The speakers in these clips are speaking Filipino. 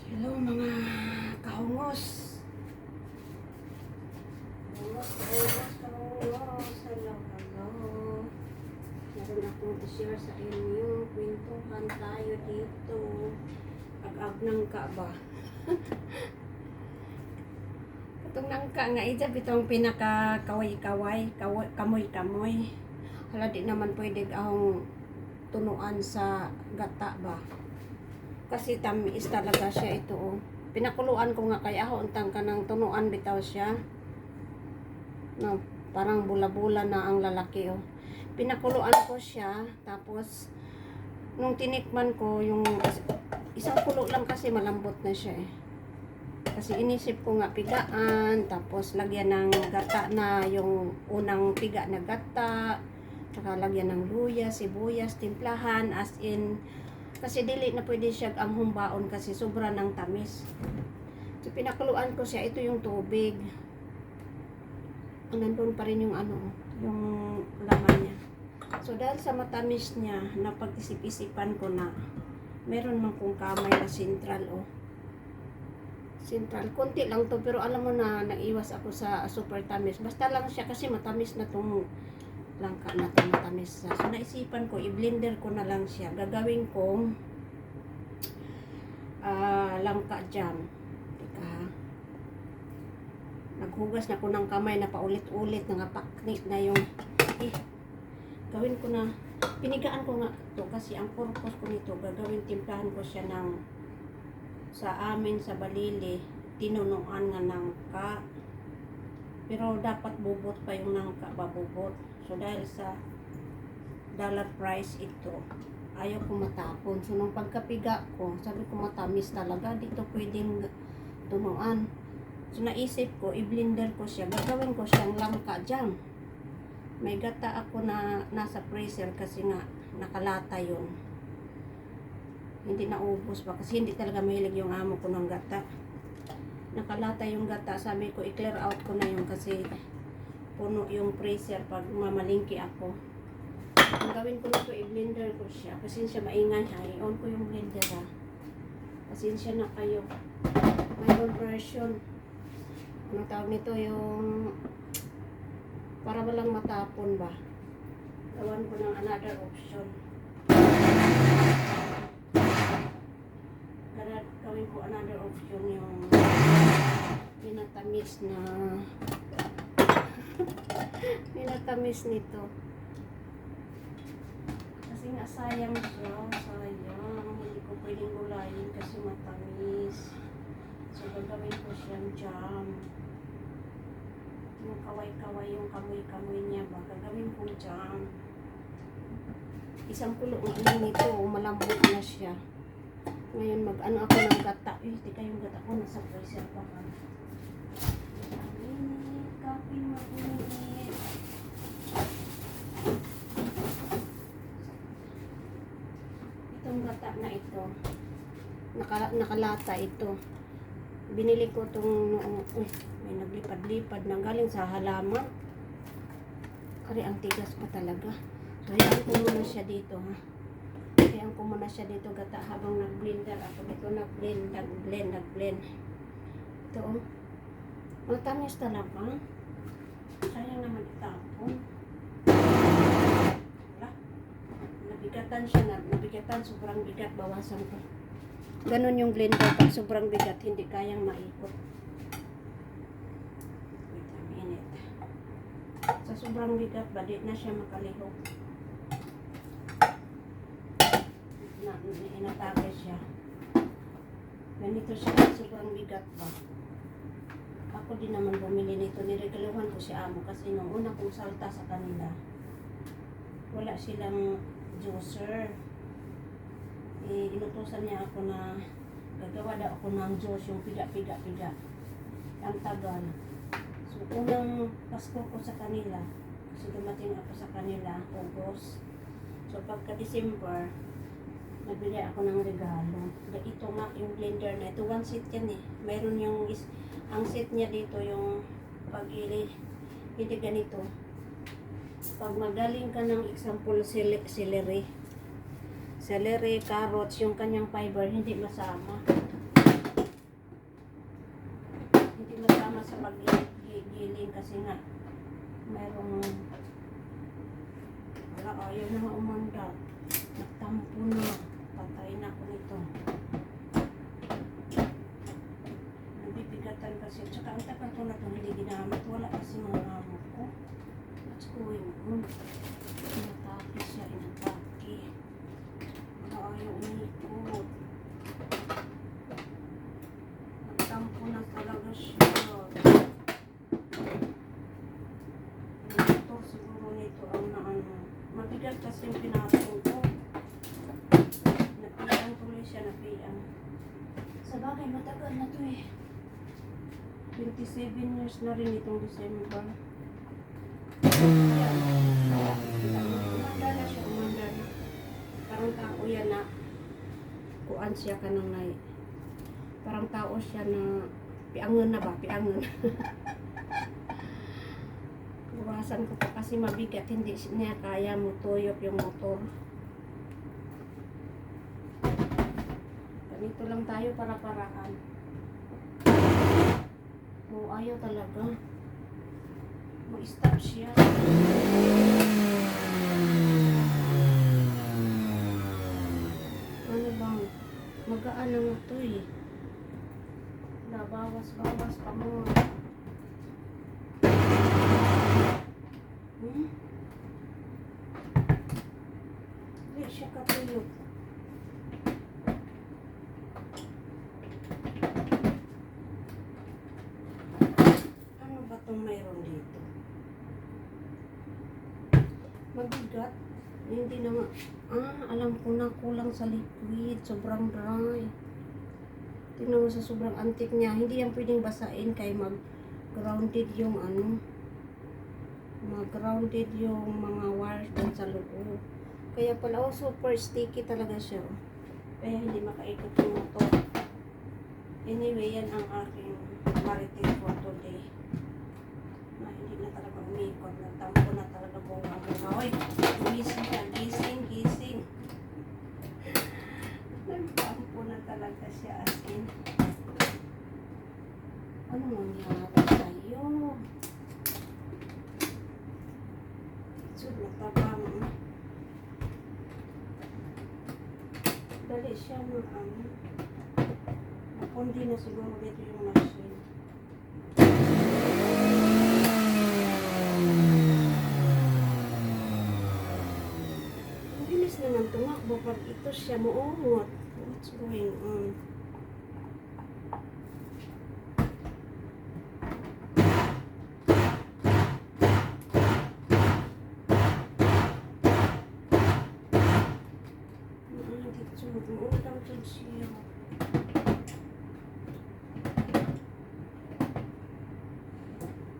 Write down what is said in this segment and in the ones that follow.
Hello mga kahungos. Kahungos. Hello. Meron akong i-share sa inyo. Kwentuhan tayo dito. Ag-ag ng ka ba? Katong nangka nga ija bitong pinaka kaway-kaway, kamoy-kamoy. Hala di naman pwede akong tunuan sa gata ba? Kasi tamis talaga siya ito. Oh. Pinakuluan ko nga kaya ako untang kanang tunuan bitaw siya. No, parang bula-bula na ang lalaki. Oh. Pinakuluan ko siya. Tapos, nung tinikman ko, yung isang kulo lang kasi malambot na siya eh. Kasi inisip ko nga pigaan. Tapos, lagyan ng gata na yung unang piga na gata. Saka lagyan ng luya, sibuyas, timplahan. As in, kasi dili na pwede siya ang humbaon kasi sobra ng tamis. So, pinakuluan ko siya. Ito yung tubig. Nandun pa rin yung yung laman niya. So, dahil sa matamis niya, napag-isip-isipan ko na meron man kong kamay na sentral, oh. Sentral. Konti lang to, pero alam mo na, naiwas ako sa super tamis. Basta lang siya kasi matamis na tong langka na ito, matamis siya. So, naisipan ko, i-blender ko na lang siya. Gagawin kong langka jam. Teka. Naghugas na ko ng kamay na paulit-ulit, nangapaknik na yung gawin ko na, pinigaan ko nga to kasi ang purpose ko nito, gagawin timplahan ko siya ng sa amin sa Balili, tinunuan nga nangka. Pero dapat bubot pa yung nangka, babubot. So, dahil sa dollar price ito, ayaw ko matapon. So, nung pagkapiga ko, sabi ko matamis talaga. Dito pwedeng tunuan. So, naisip ko, i-blender ko siya. Gagawin ko siyang langka jam. May gata ako na nasa freezer kasi nga nakalata yun. Hindi naubos pa kasi hindi talaga mahilig yung amo ko ng gata. Nakalata yung gata. Sabi ko, i-clear out ko na yun kasi puno yung freezer pag mamalingki ako. Ang gawin ko na ito, i-blender ko siya. Pasensya, maingay ha. I-on ko yung blender ha. Pasensya na kayo. Mayroon version. Ano tawag nito, yung para walang matapon ba. Gawan ko ng another option. Gawin ko another option yung pinatamis na pinatamis nito. Kasi nga sayang siya, sayang. Hindi ko pwedeng gulayin kasi matamis. So, gagawin ko siyang jam. Yung kaway-kaway, yung kamoy-kamoy niya ba, gagawin ko jam. Isang kulo lang nito, malambot na siya. Ngayon, mag-ano ako ng gata. Tika yung gata ko, nasa freezer pa ka. Coffee mainit. Itong gata na ito, nakalata ito. Binili ko itong noong, may naglipad-lipad na galing sa halaman. Kari ang tigas pa talaga. So, hayaan ko muna siya dito, ha. Hayaan ko muna siya dito, gata, habang nag-blender ako. Dito nag-blend. Ito, oh. Matamis talaga. Sayang naman itapon. Wala. Nabigatan siya na. Nabigatan, sobrang bigat. Bawasan ko. Ganon yung blender. Pag sobrang bigat, hindi kayang maikot. Wait a minute. Sa sobrang bigat ba, di na siya makalihok. Inatake siya. Ganito siya, sobrang bigat ba. Ako din naman bumili nito. Niregaluhan ko si amo kasi nung una kong salta sa kanila, wala silang juicer. Inutusan niya ako na gagawa daw ako ng juice, yung piga. Ang tagal. So, unang Pasko ko sa kanila, kasi dumating ako sa kanila, August. So, pagka-December, nagbili ako ng regalo. Ito nga, yung blender na ito, one set yan eh. Mayroon yung, ang set niya dito, yung pag-ili, hindi ganito. Pag magaling ka ng example, celery, carrots, yung kanyang fiber, hindi masama. hindi masama sa pag-giling kasi nga mayroong wala, ayaw na nga umanda. Nagtampo na. Patay na ako nito. Nabibigatan kasi. Tsaka ang tagal ko na itong hindi ginamit. Wala kasi mga hamot ko. What's going on? Inatake siya. Inatake. Ayaw unikot. Nagtampo na talaga siya. Ito siguro nito ang naano. Mabigat kasi yung pinatong ko. Napiyaan tuloy siya, napiyaan. Sa bagay, matagal na to eh. 27 years na rin itong December. Yan. Umanda na siya, umanda na. Parang tao yan na kuan siya ka nang nai. Parang tao siya na piangon na ba? Piangon. Iwasan ko pa kasi mabigat, hindi niya kaya mo tuyok yung motor. Ganito lang tayo para-paraan. Ayaw talaga. Ma-stop siya. Ano bang? Magaan na nga to eh. Bawas-bawas pa mo. Hindi siya katulog. Ano ba itong mayroon dito? Mabigat. Hindi naman. Alam ko na, kulang sa liquid. Sobrang dry. Tingnan mo sa sobrang antik niya. Hindi yan pwedeng basain kay mag-grounded yung ano. Mag-grounded yung mga wires dyan sa loob. Kaya pala, super sticky talaga siya. Kaya hindi makaikot yung motor. Anyway, yan ang aking marites for today. Na hindi na talaga umikot. Nagtampo na talaga bunga-bunga. Uy, gising ka. Gising, gising. Nagtampo na talaga siya as in. Ano mangyari sa'yo? Natabang. Dali siya napundi na siguro dito yung machine. Ang bilis naman tumakbo pag ito siya muungot. What's going on?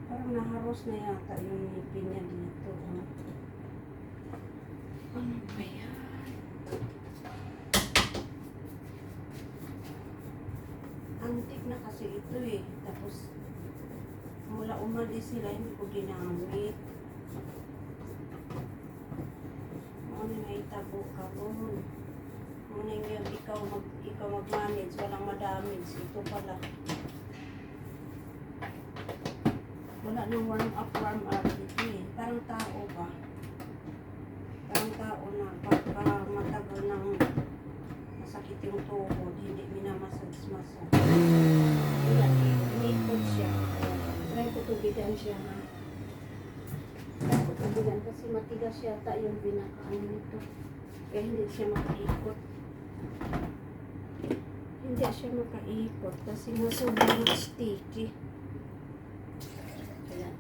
Parang naharos na yata yung ngipin niya dito. Ano ba yan? Antik na kasi ito eh. Tapos mula umalis sila hindi ko ginamit. Ano na itabo ka ron? Muna yung ikaw mag-manage, walang madamage. Ito pala. Wala nang warm up dito eh. Parang tao ba? Parang tao na pagka matagal ng masakit yung tuhod, hindi minamassage-massage. Ayan, inikot siya. Try ko tubigan siya ha. Try ko tubigan kasi matigas yata yung pinakaano nito. Kaya hindi siya makaikot. Hindi siya makaikot kasi nga sobrang sticky. Ayan.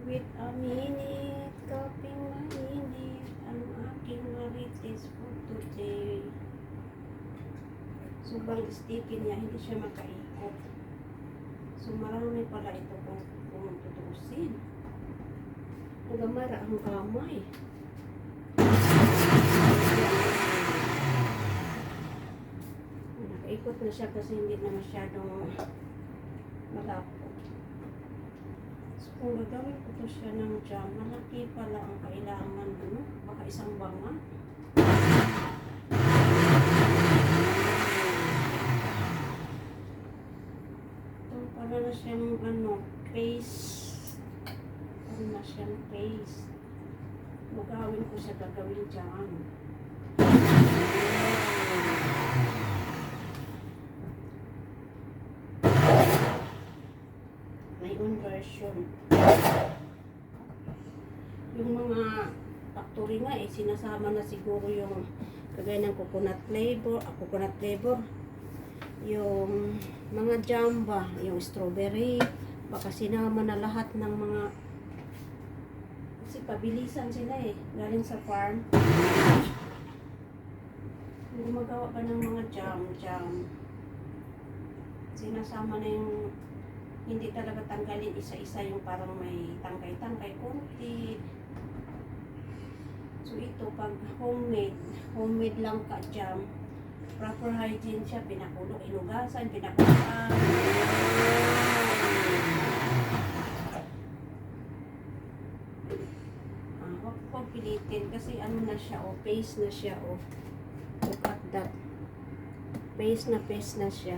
Wait a minute, kaping mainit ang aking marites for today. Sobrang sticky niya, hindi siya makaikot. So marami pala ito kung tutusin. Nagamara ang kamay. Nakaikot na siya kasi hindi na masyadong malapot. So kung gagawin ko to siya ng jam, malaki pala ang kailangan, ano? Baka isang banga. ano, paste. Ano na siyang paste. Magawin ko siya, gagawin dyan. My own version. Yung mga factory nga sinasama na siguro yung kagaya ng coconut flavor, yung mga jamba, yung strawberry, baka sinama na lahat ng mga, kasi pabilisan sila galing sa farm. Gumagawa ka ng mga jam, sinasama na yung, hindi talaga tanggalin isa-isa, yung parang may tangkay-tangkay konti. So ito, pag homemade lang ka jam, proper hygiene siya, pinakulo, hinugasan, pinakulaan. Huwag ko pilitin kasi ano na siya, paste na siya, look at that. Paste na siya.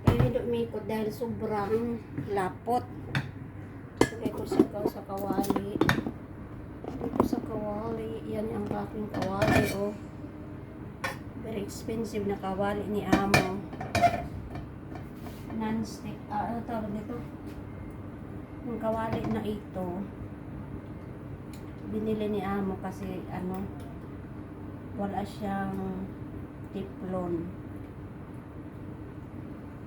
Kaya hindi umikot dahil sobrang lapot. Lagay ko siya sa kawali. Ito sa kawali. Yan ang aking kawali, very expensive na kawali ni Amo. Non-stick. Ano tawag nito? Yung kawali na ito, binili ni Amo kasi wala siyang tiplon.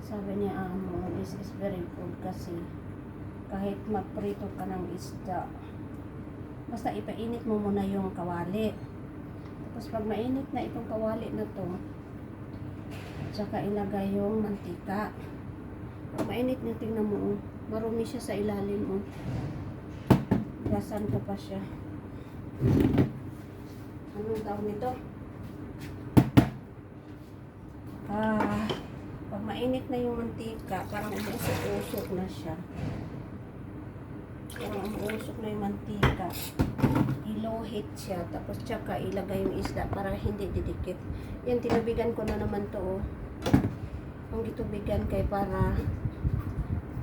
Sabi niya, this is very good kasi kahit magprito ka ng isda, basta ipainit mo muna yung kawali. Tapos pag mainit na itong kawali na to, tsaka ilagay yung mantika. Pag mainit na, tingnan mo, marumi siya sa ilalim. Gasan ko pa siya. Anong tawag nito? Pag mainit na yung mantika, parang umusok-usok na siya. Parang umusok na yung mantika. I-low heat siya, tapos tsaka ilagay yung isda para hindi didikit. Yan, tinubigan ko na naman to. Ang gitubigan kay para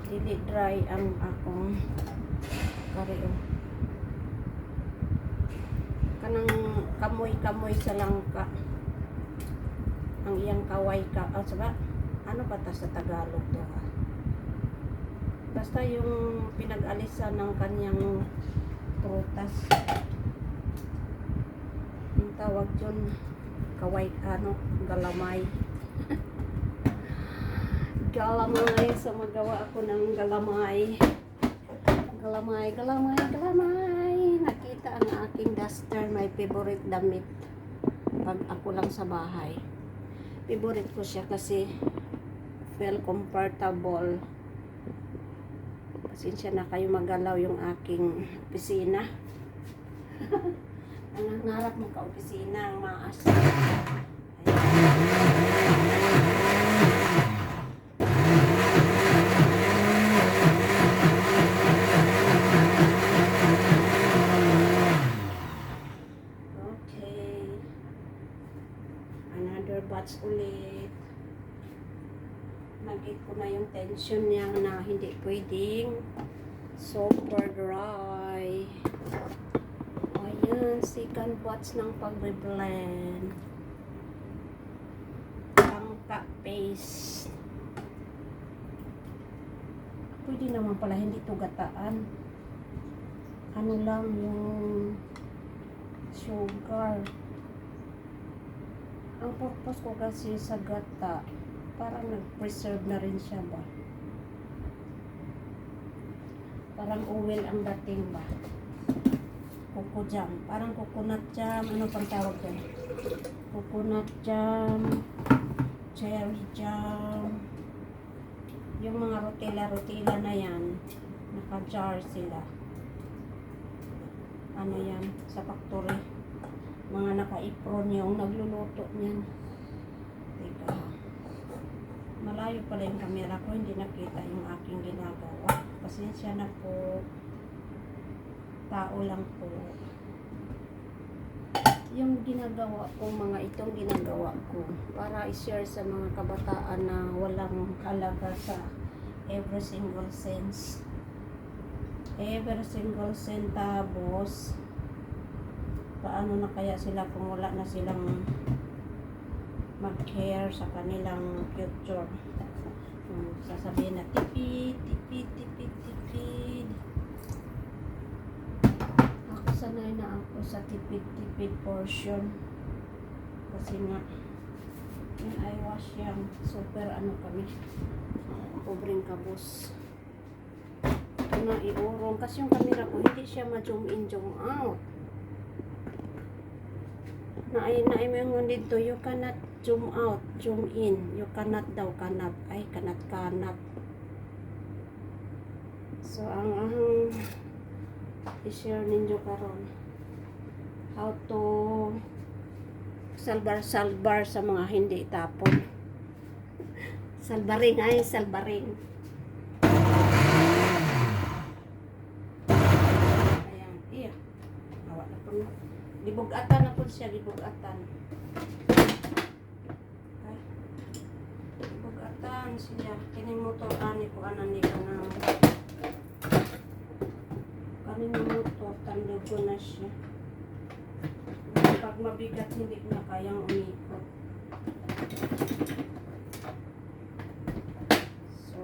dili dry ang akong kari. Kanang kamoy-kamoy sa langka. Ang iyang kaway ka. Saba? Ano ba ta sa Tagalog to? Basta yung pinag-alisan ng kanyang prutas. Ang tawag dyan, kaway, galamay. Galamay. So magawa ako ng galamay. Galamay. Nakita ang aking duster, my favorite damit. Pag ako lang sa bahay. Favorite ko siya kasi feel comfortable. Pasensya na kayo, magalaw yung aking opisina. Ang nangarap mo ka opisina, ang maas. Okay. Another batch ulit. Nag-get ko na yung tension niya na hindi pwedeng super dry. Ayan, second batch ng pag-blend. Langka paste. Pwede naman pala hindi ito gataan. Ano lang yung sugar. Ang purpose ko kasi sa gata, parang nag-preserve na rin siya ba? Parang oil ang dating ba? Coco jam. Parang coconut jam. Ano pang tawag doon? Coconut jam. Cherry jam. Yung mga rotila na yan, naka-jar sila. Ano yan? Sa factory. Mga naka-apron yung nagluluto niyan. Teka. Malayo pala yung camera ko, hindi nakita yung aking ginagawa. Pasensya na po. Tao lang po. Yung ginagawa ko, itong ginagawa ko para i-share sa mga kabataan na walang halaga sa every single cents. Every single centavos. Paano na kaya sila kung wala na silang mag-care sa kanilang future? Sasabihin na tipid, tipid, tipid, tipid. Ako sanay na ako sa tipid, tipid portion. Kasi nga, when I was young, super ano kami, pobreng kabos. Ito na iurong. Kasi yung camera ko, hindi siya ma-zoom in, zoom out. Naay mo yung dito, you cannot zoom out, zoom in. You cannot daw, cannot. Ay, cannot. So, ang i-share ninyo karon how to salbar sa mga hindi tapon. Salbaring. Ayan, iya. Awa na po. Libugatan na po siya, libugatan. Okay. Libugatan siya. Kining motor, ani po, anani ka na. Kaning motor, tandog ko na siya. Pag mabigat, hindi na kayang umikot. So,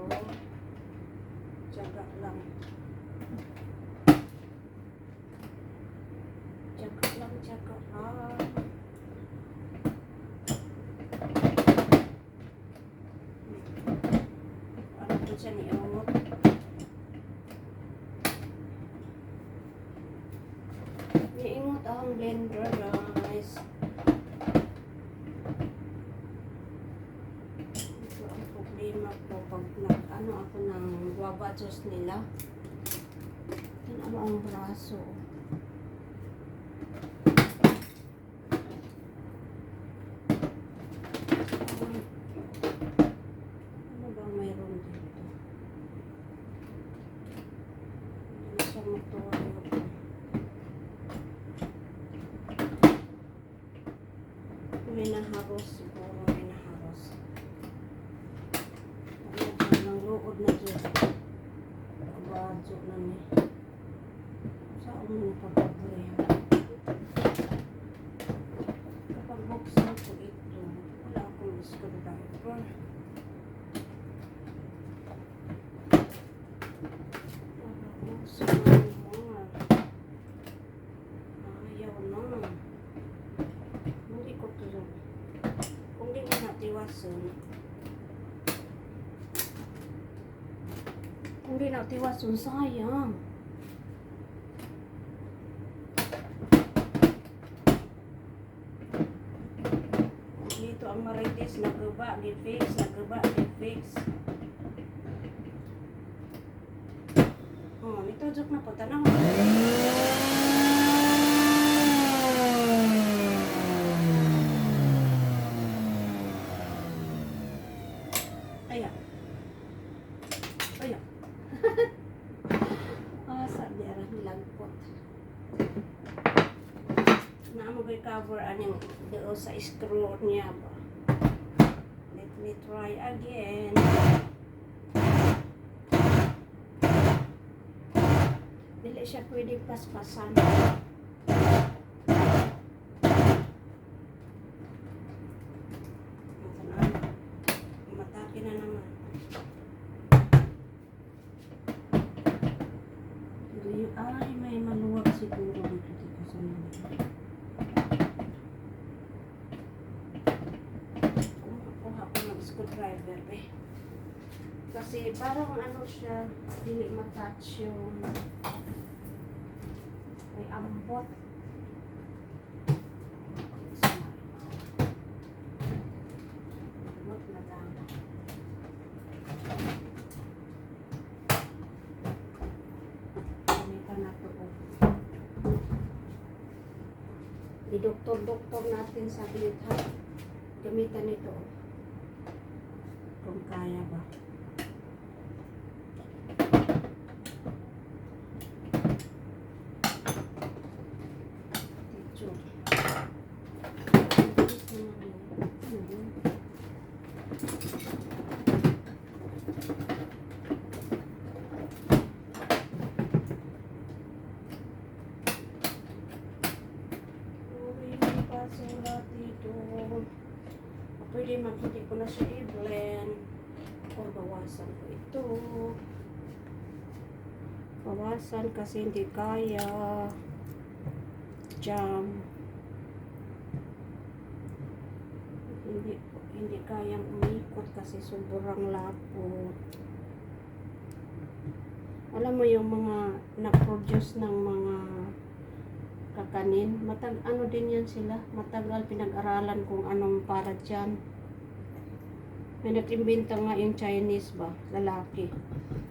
tiyaga lang. Tiyaga lang. Ano po siya niamot? Niimot ang blender, guys. Ito ang problema ko pag nag-ano ako ng guava juice nila. Yan ang braso. Ano bang mayroon dito? Hindi siya matuwa ito. May naharos siguro, may naharos. Ano ng luod na dyan. Kabadyo na ni. Saan mo napapagre? Kapag buksan ko ito, wala akong screwdriver. Ayaw na. Hindi ko ito. Kung di mo natiwasan. Kung di natiwasan, sayang. Dito ang marites, nagaba, di-fix, nagaba, di-fix. Oh, nito joke na po, tanong. Ayan. Sabi arang lagpot. Naamagay cover anyang doon sa screw niya ba. Let me try again. Dili siya pwede paspasan. Matake na naman. Ay, may maluwag siguro dito sa mga. Kumuha ko ng screwdriver eh. Kasi parang ano siya, hindi matouch yung may ambot. Ambot na lang. Doktor natin sa ha. Gamitan ito. Kung kaya ba. sulat dito. Pwede hindi ko na siya i-blend. Or bawasan ko ito. Bawasan kasi hindi kaya. Jam. Hindi kayang umikot kasi sobrang lapot. Alam mo yung mga na-produce ng mga kakanin, ano din yan sila, matagal pinag-aralan kung anong para dyan. May nag-imbento nga yung Chinese ba, lalaki.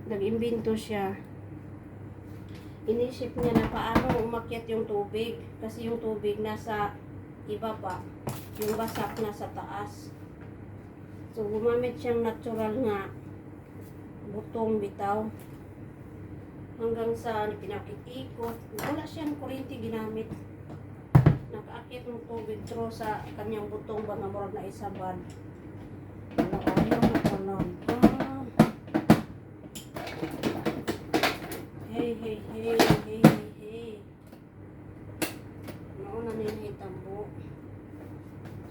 Nag-imbento siya. Inisip niya na paano umakyat yung tubig. Kasi yung tubig nasa iba pa. Yung basak nasa taas. So, gumamit siyang natural nga butong bitaw. Hanggang sa pinakikikot. Wala siyang kuryente ginamit. Nakaakit ng tubig through sa kanyang butong ba na murag na isabad. Ayaw na talaga. Hey. Nauna na yung tambo.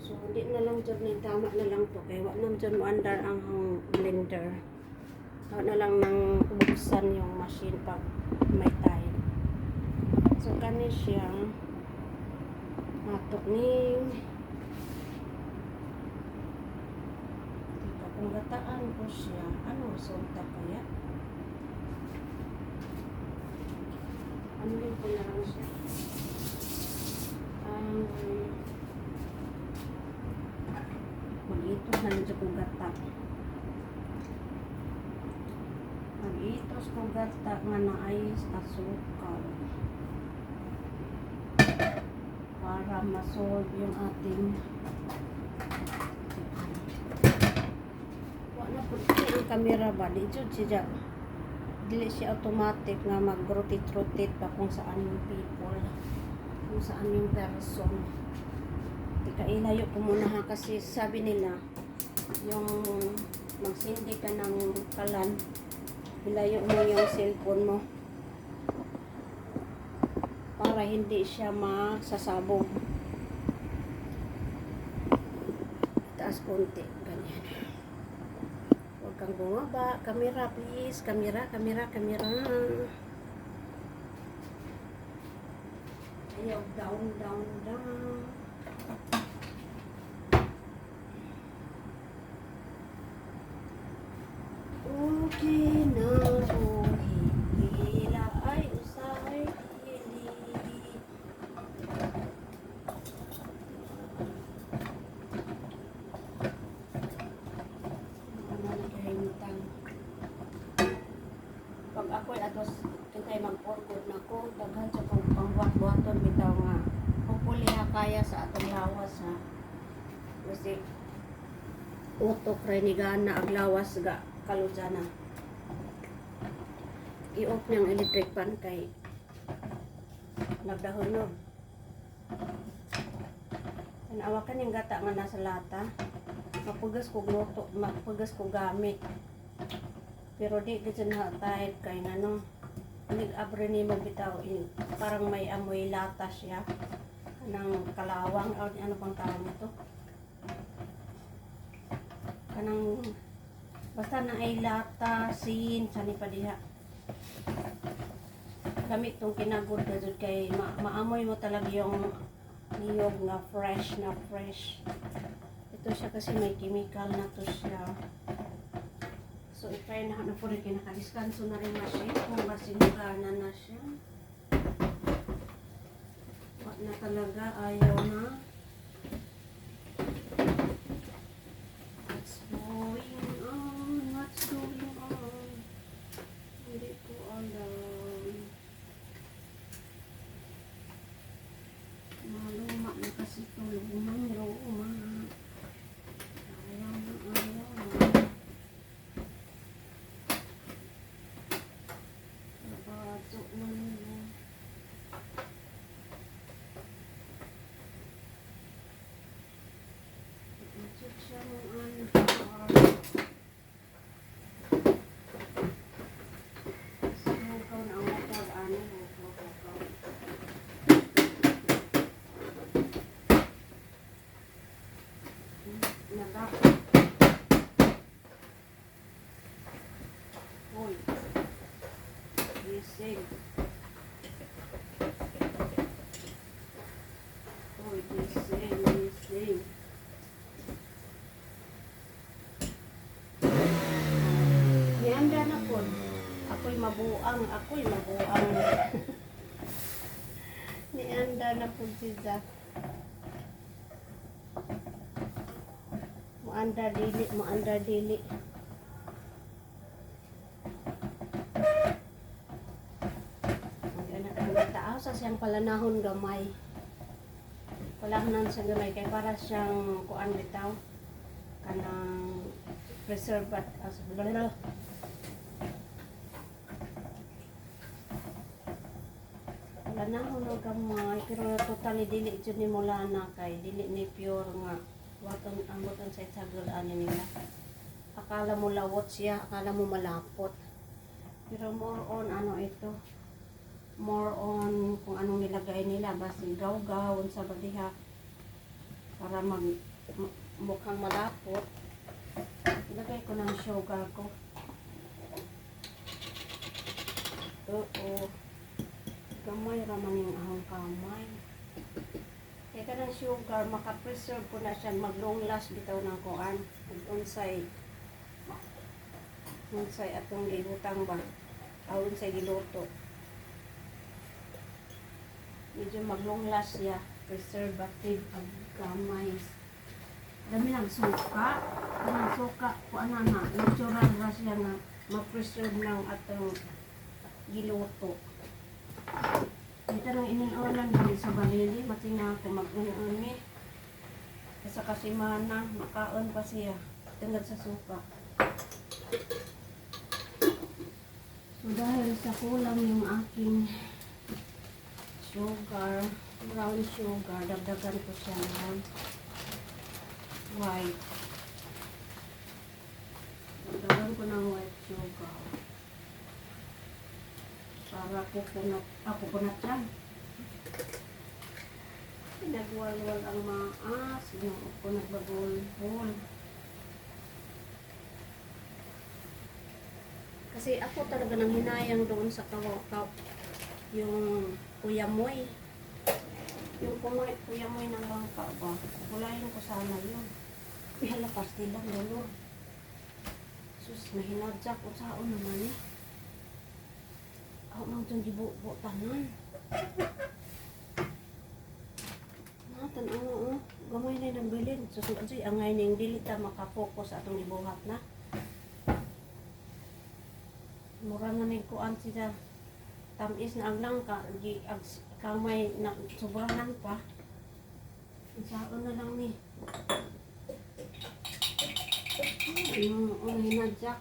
So, hindi na lang dyan na tama na lang to. Kaya wala naman dyan mo-under ang blender. Wala na lang nang buksan yung machine pag may time. So, kani siya matok ni kung gataan ko siya. Ano resulta kaya? Ano yung ko na lang siya? Mag-itos na rin kong gata. Mag-itos kong gata nga naayos asukal. Para masolve yung ating wala po ang camera ba? Dili siya automatic nga mag-rotate pa kung saan yung people. Kung saan yung person. Ikailayo ko muna ha kasi sabi nila yung magsindi ka ng kalan ilayo mo yung cellphone mo para hindi siya masasabog. Taas konti ganyan. Huwag kang bumaba. Camera please. Camera. Ayaw down. Okay na po, hila ay usay hili. Ano nagahintang. Pag ako atos kintay mag-orkod na ko, daghan sa kong pangbuhat-buhaton bitaw nga. Hopefully kaya sa atong lawas ha. Kasi utok renigana ang lawas ga kalujana. I-off niyang electric pan kay nagdahonog. Tanawakan yung gata nga nasa lata. Mapugas ko gluto, mapugas ko gamit. Pero di gid na tahid kay ngano. Nag-abre ni magbitaw parang may amoy lata siya. Kanang kalawang o ano pang tawag nito. Kanang basta na ay lata, sin, sani pa diha. Gamit tong kinagod na dyan kay maamoy mo talaga yung niyog nga fresh. Ito siya kasi may chemical na to siya. So, i-try na po rin kinakadiskanso na rin na siya. Kung masinugana na siya. Wala na talaga, ayaw na. What's going on? Hindi ko alam. Maluma na kasi ito. Lumang. Ayaw na. Nabato na nila. Check siya ng ano. gising. Uy, gising, gising. Nianda na po. Ako'y mabuang, ako'y mabuang. Nianda na po si Jack. Muanda dili, muanda dili. Taaw sa siyang palanahon gamay. Palanahon sa gamay kay para siyang kuan bitaw kanang preserve at palanahon og gamay pero totally dili jud ni mulana kay dili ni pure nga waton amot sa sagol ani nila. Akala mo lawot siya, akala mo malapot. Pero more on ano ito, more on kung anong nilagay nila, basta gaw-gawon sa badiha para mukhang malapot. Ilagay ko ng sugar ko. Oo. Gamay raman yung ahong kamay. Kaya ka ng sugar, makapreserve ko na siya, mag-long last bitaw ng kuan. Unsay atong gilutang ba? Unsay giluto. Medyo mag-long last siya, preservative ang gamay. Dami ng suka. Ang suka, kung ano na, natural na siya na ma-preserve ng atong giluto. Ito nang iniulan din sa balili, matinga ako mag-ununi. Sa kasimana, makaon pa siya, tungod sa suka. So dahil sa kulang yung aking sugar, brown sugar, dagdagan ko siya ng white. Dagdagan ko ng white sugar. Para coconut yan. Pinagwalwal ang maas, yung ako nagbagol-bol. Kasi ako talaga nang hinayang doon sa yung kuyamoy. Yung kuyamoy ng bangka ba? Kulayin ko sana yun. Ihalapas nilang lolo. Sus, mahinadyak ko saon naman eh. Ako nang itong gibubo tanan. Natan ang gamay na yung bilin. Susunod siya, angay na yung dilita makapokus sa atong ibuhat na. Mura na yung kuan siya. Tamis na ang langka. Kamay na sobrahan pa. Isaon na lang ni. Yung hinadyak.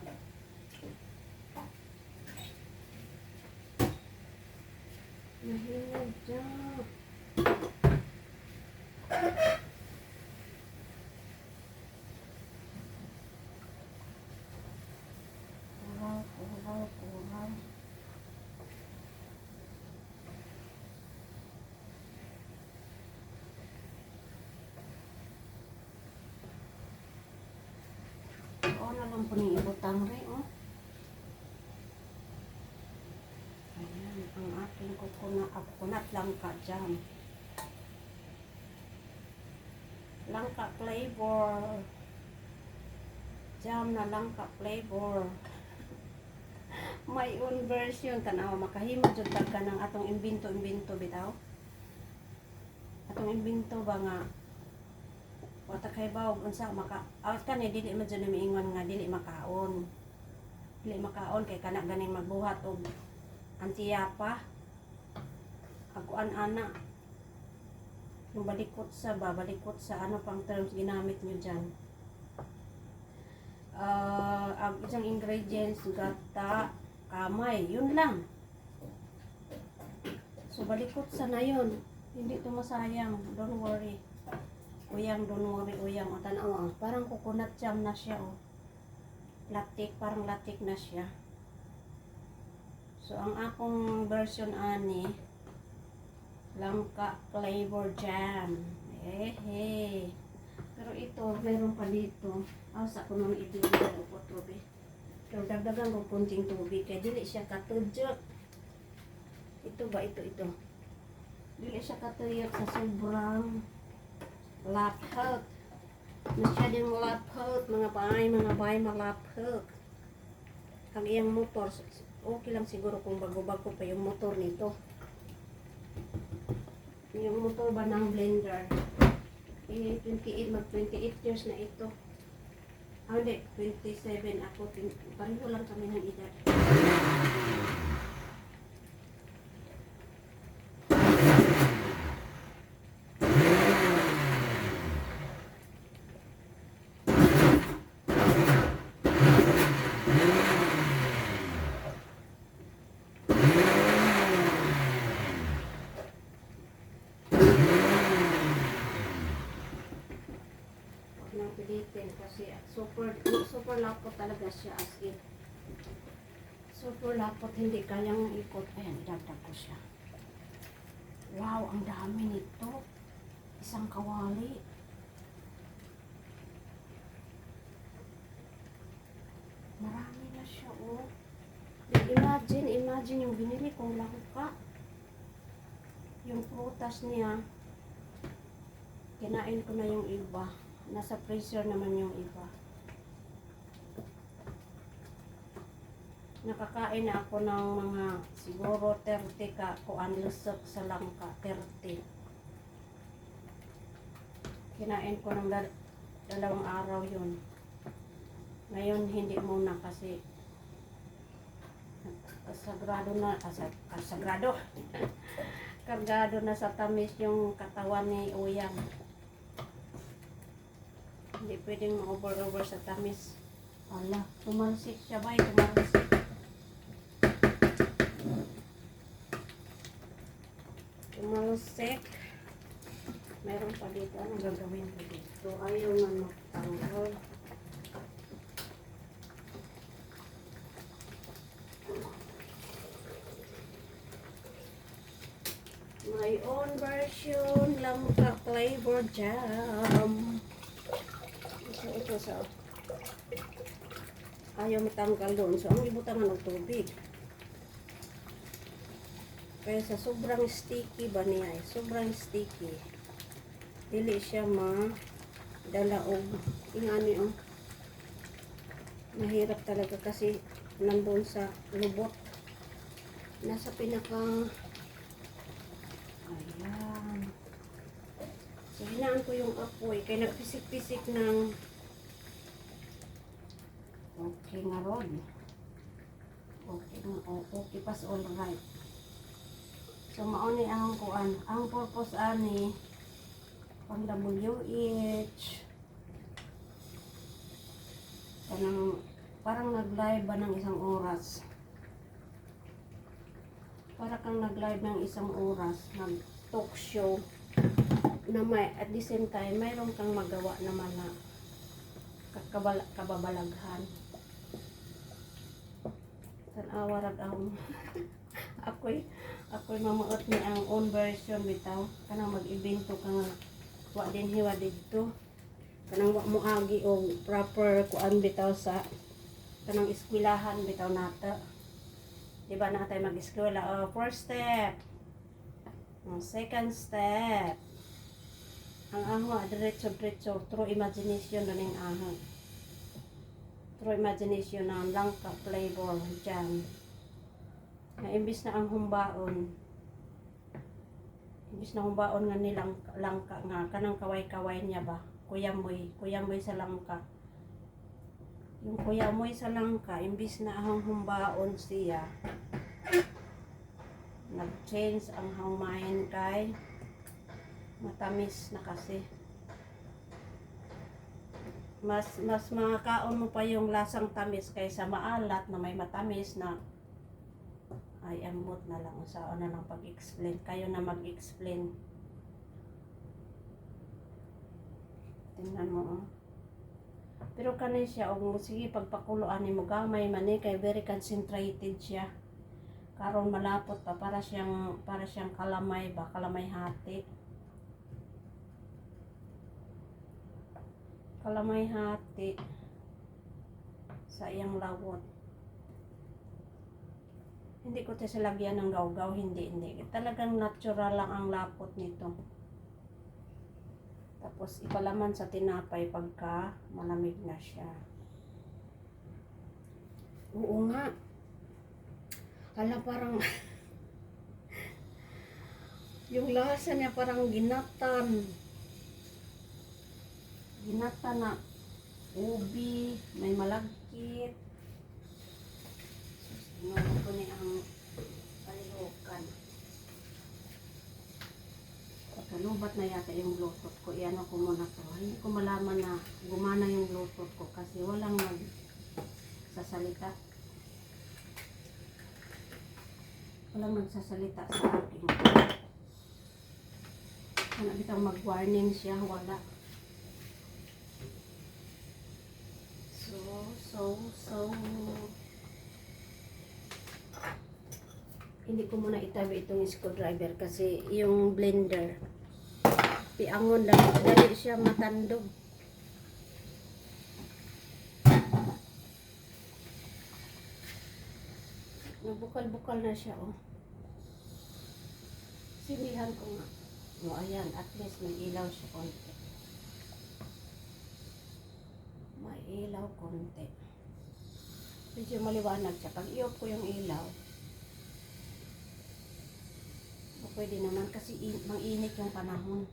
Nahinadyak. Kurang. Na lang po ni ibutang rin, oh. Ayan, ang ating coconut langka jam. Langka flavor. Jam na langka flavor. May own version. Tanawa, makahimo dyan ka ng atong imbento bitaw. Atong imbento ba nga wata kay baw unsa maka out kan dili man jud miingon nga dili makaon kay kana ganing magbuhat og antiyapa aguan ana yung balikot sa ano pang terms ginamit nyo dyan. Ang isang ingredients gata kamay yun lang, so balikot sa na yun, hindi to masayang, don't worry. Uyang, don't worry, uyang. O tanaw, parang coconut jam na siya, oh. Latik, parang latik na siya. So, ang akong version ani, langka flavor jam. Pero ito, meron pa dito. Sa ko nung itigil ko tubig. Pero dagdagan ko kunting tubig, kaya dili siya katudjot. Ito ba? Ito. Dili siya katuyok sa sobrang lapot. Masyadong lapot, mga bay, malapot. Ang iyang motor, okay lang siguro kung bago-bago pa yung motor nito. Yung motor ba ng blender? 28, mag 28 years na ito. Hindi, 27 ako. Pareho lang kami ng edad. Nang pilitin kasi super lapot talaga siya as in. Super lapot, hindi kayang ikot. Ayan, idagdag ko siya. Wow, ang dami nito. Isang kawali. Marami na siya, oh. Imagine yung binili kong langka. Yung prutas niya. Kinain ko na yung iba. Nasa freezer naman yung iba. Nakakain na ako ng mga siguro 30 ka kuan lusok sa langka. 30. Kinain ko ng dalawang araw yun. Ngayon hindi muna kasi kargado na sa tamis yung katawan ni Uyang. Hindi pwedeng ma-over sa tamis. Ala, tumalsik siya ba? Tumalsik. Tumalsik. Meron pa dito. Anong gagawin ko dito? Ayaw nga magtanggal. My own version, langka flavor jam. Ito sa ayaw matanggal doon. So, ang ibutangan ng tubig. Kaya sa sobrang sticky ba niya eh. Sobrang sticky. Dili siya dalaog. Ingani oh. Mahirap talaga kasi nandun sa lubot. Nasa pinaka ayan. So, hinaan ko yung apoy. Kaya nagpisik-pisik ng okay nga ron. Okay pas all right. So, mauni ang kuan. Ang purpose ani pang WH. Parang nag-live ba ng isang oras. Para kang nag-live ng isang oras, nag-talk show na may, at the same time, mayroon kang magawa naman na kababalaghan. Tanawa rag ang ako'y mamaot ni ang own version bitaw. Kanang mag-evento ka nga wa din hiwa dito. Kanang wa mo agi o proper kuan bitaw sa kanang eskwelahan bitaw nata. Di ba na tayo mag-eskwela? Oh, first step. Second step. Ang aho, diretso, through imagination na ning aho. Through imagination ng langka flavor jam. Na imbis na ang humbaon. Imbis na humbaon nga nilang langka nga, kanang kaway-kaway niya ba? Kuyamoy sa langka. Yung kuyamoy sa langka, imbis na ang humbaon siya, nag-change ang hangmahin kay matamis na kasi. Mas makakaon mo pa yung lasang tamis kaysa maalat na may matamis na ay ambot na lang. Saan na lang pag-explain. Kayo na mag-explain. Tingnan mo oh. Pero kanay siya, o sige pagpakuluan ni mo gamay man kay very concentrated siya. Karon malapot pa para siyang kalamay ba, kalamay hati. Kalamay hati sa iyang lawot. Hindi ko tayo lagyan ng gawgaw, hindi. Talagang natural lang ang lapot nito. Tapos ipalaman sa tinapay pagka malamig na siya. Oo nga. Hala, parang yung lasa niya parang ginatan. Ginata na ubi, may malagkit. Ngayon ko ni ang palihukan. Lubat na yata yung bluetooth ko. Iyan ko muna to. Hindi ko malaman na gumana yung bluetooth ko kasi walang nagsasalita. Walang nagsasalita sa akin. Kung bitang mag-warning siya, wala. So, hindi ko muna itabi itong screwdriver kasi yung blender, piangon lang, dali siya matandog. Nagbukal-bukal na siya, oh. Silihan ko nga. O, ayan, at least may ilaw siya konti. May ilaw konti. Medyo maliwanag siya. Pag i-off ko yung ilaw, pwede naman kasi mang-init yung panahon.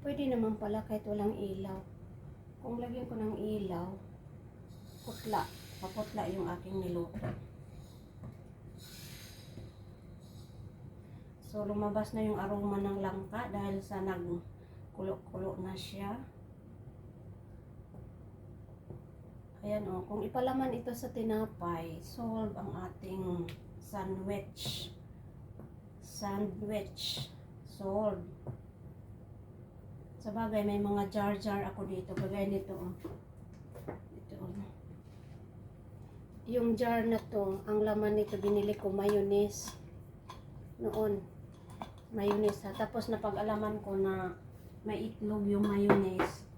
Pwede naman pala kahit walang ilaw. Kung lagyan ko ng ilaw, paputla yung aking niluto. So lumabas na yung aroma ng langka dahil sa nagkulo-kulo na siya. Ayan o, kung ipalaman ito sa tinapay, solve ang ating sandwich. Solve. Sa bagay, may mga jar ako dito. Bagay nito, oh. Ito, oh. Yung jar na to, ang laman nito, binili ko mayonnaise. Noon. Mayonnaise, ha. Tapos napag-alaman ko na may itlog yung mayonnaise.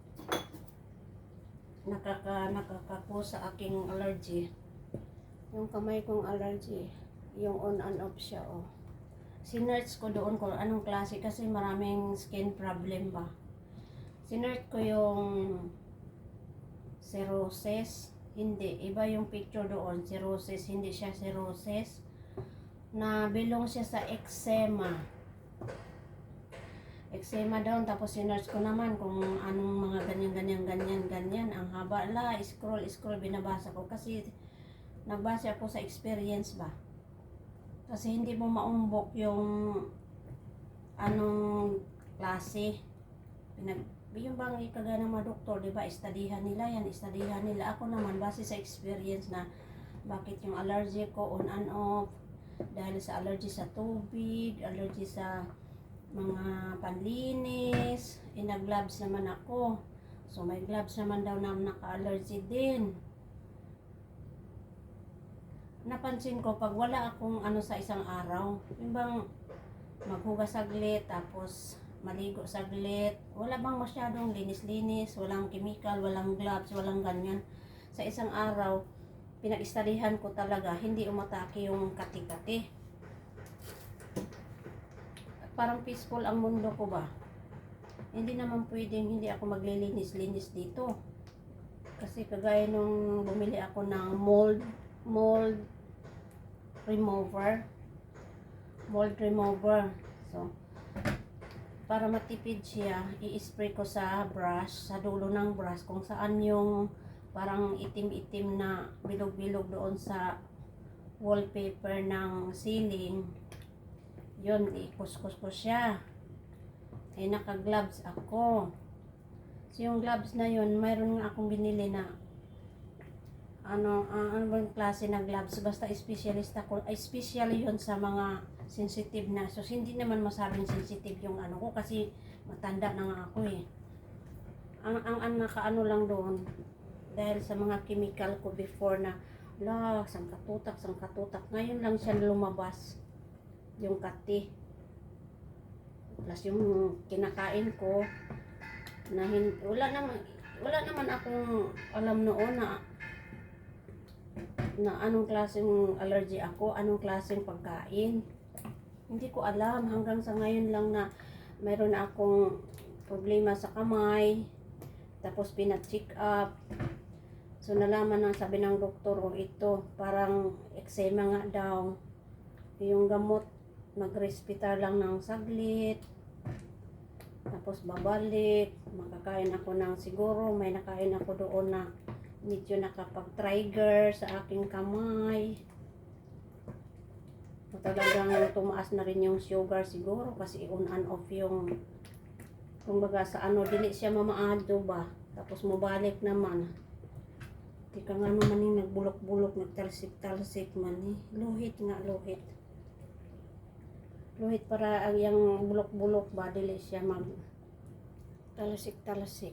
Nakakako sa aking allergy. Yung kamay kong allergy. Yung on and off siya, oh. Sinearch ko doon kung anong klase kasi maraming skin problem ba. Sinearch ko yung cirrhosis. Hindi, iba yung picture doon. Cirrhosis, hindi siya cirrhosis. Na bilong siya sa eczema. Eczema daw. Tapos sinearch ko naman kung anong mga ganyan. Ang haba la, scroll, binabasa ko. Kasi nagbasa ako sa experience ba. Kasi hindi mo maumbok yung anong klase. Yung bang ikagaya ng mga doktor, di ba? Istadihan nila. Ako naman, base sa experience na bakit yung allergy ko on and off. Dahil sa allergy sa tubig, allergy sa mga panlinis. Nag-gloves naman ako. So may gloves naman daw na naka-allergy din. Napansin ko pag wala akong ano sa isang araw, yung bang maghugas saglit tapos maligo saglit, wala bang masyadong linis-linis, walang chemical, walang gloves, walang ganyan. Sa isang araw, pinag-istadihan ko talaga, hindi umatake yung kati-kati. Parang peaceful ang mundo ko ba? Hindi naman pwedeng hindi ako maglilinis-linis dito. Kasi kagaya nung bumili ako ng mold remover. So, para matipid siya, i-spray ko sa brush, sa dulo ng brush, kung saan yung parang itim-itim na bilog-bilog doon sa wallpaper ng ceiling. Yun, ikuskus ko siya. Naka-gloves ako. So, yung gloves na yun, mayroon nga akong binili na ano bang klase ng gloves, basta specialist ako, ay special yun sa mga sensitive na. So hindi naman masabing sensitive yung ano ko kasi matanda na nga ako eh. Ang nakaano lang doon dahil sa mga chemical ko before na sangkatutak, ngayon lang siya lumabas yung kati plus yung kinakain ko na wala naman akong alam noon na na anong klaseng allergy ako, anong klaseng pagkain. Hindi ko alam hanggang sa ngayon lang na mayroon akong problema sa kamay. Tapos pina-check up. So nalaman ng sabi ng doktor, o ito parang eczema nga daw. Yung gamot mag-hospital lang ng saglit. Tapos babalik, makakain ako ng siguro, may nakain ako doon na medyo nakapag-trigger sa aking kamay. So, talagang tumaas na rin yung sugar siguro kasi on and off yung, kumbaga sa ano, dili siya mamaado ba. Tapos mabalik naman. Di ka nga naman yung nagbulok-bulok, nagtalsik-talsik man eh. Luhit nga, luhit. Luhit para ang yung bulok-bulok ba, dili siya mag talasik-talasik.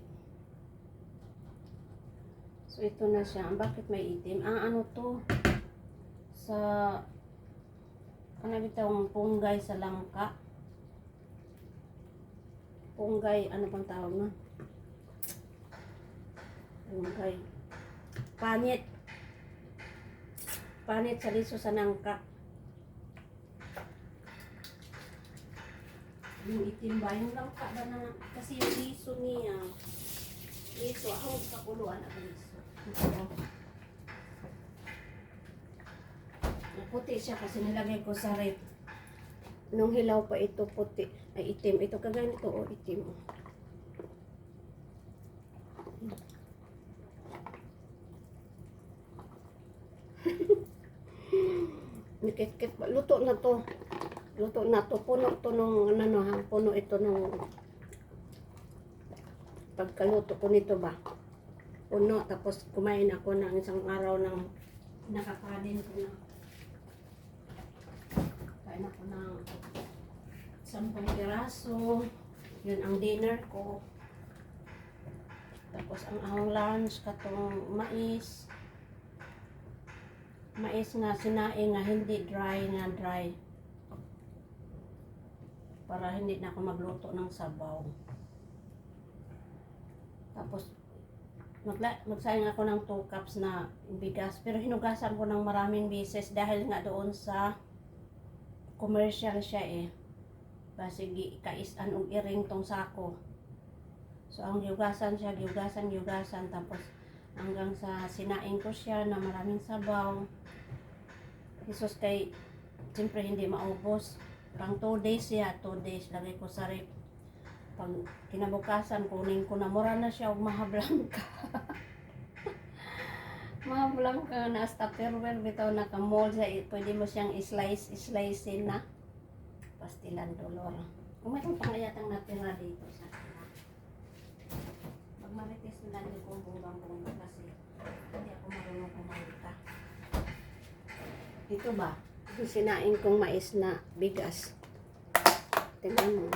So ito na siya. Bakit may itim? Ano to? Sa ano bitawang punggay sa langka. Punggay, ano pang tawag na? Punggay. Panit. Panit sa liso sa nangka. Yung itim ba? Yung langka ba na? Kasi yung liso niya. Liso. Ako sa puluan ang liso. Puti siya kasi nilagay ko sa rep. Nung hilaw pa ito puti. Ay itim. Ito kagaya nito. O itim. Nikit-kit pa. Luto na to. Luto na to. Puno to nung ano ha. Puno ito nung pagkaluto ko nito ba. Puno. Tapos kumain ako ng isang araw ng nakakanin ko na. Kain ako ng 10 piraso. Yun ang dinner ko. Tapos ang lunch katong mais. Mais nga sinaing nga hindi dry na dry. Para hindi na ako magluto ng sabaw. Tapos magsayang ako ng 2 cups na bigas. Pero hinugasan ko ng maraming beses dahil nga doon sa commercial siya eh. Kasi kaisan og iring tong sako. So ang giugasan siya, giugasan. Tapos hanggang sa sinaing ko siya na maraming sabaw. Jesus kay, siyempre hindi maubos. Pang 2 days siya, 2 days lagay ko sa rep. Pag kinabukasan, kunin ko na, mura na siya og mahablangka. Mahablangka na hasta perwer bitaw naka-mold siya, pwede mo siyang slice na. Pastilan dolor. Kung mayroon pa yatang natira dito sa akin. Magmarites na lang yung bumbang-bumbang kasi hindi ako marunong kumalita. Ito ba? Yung sinaing kong mais na bigas. Tingnan mo.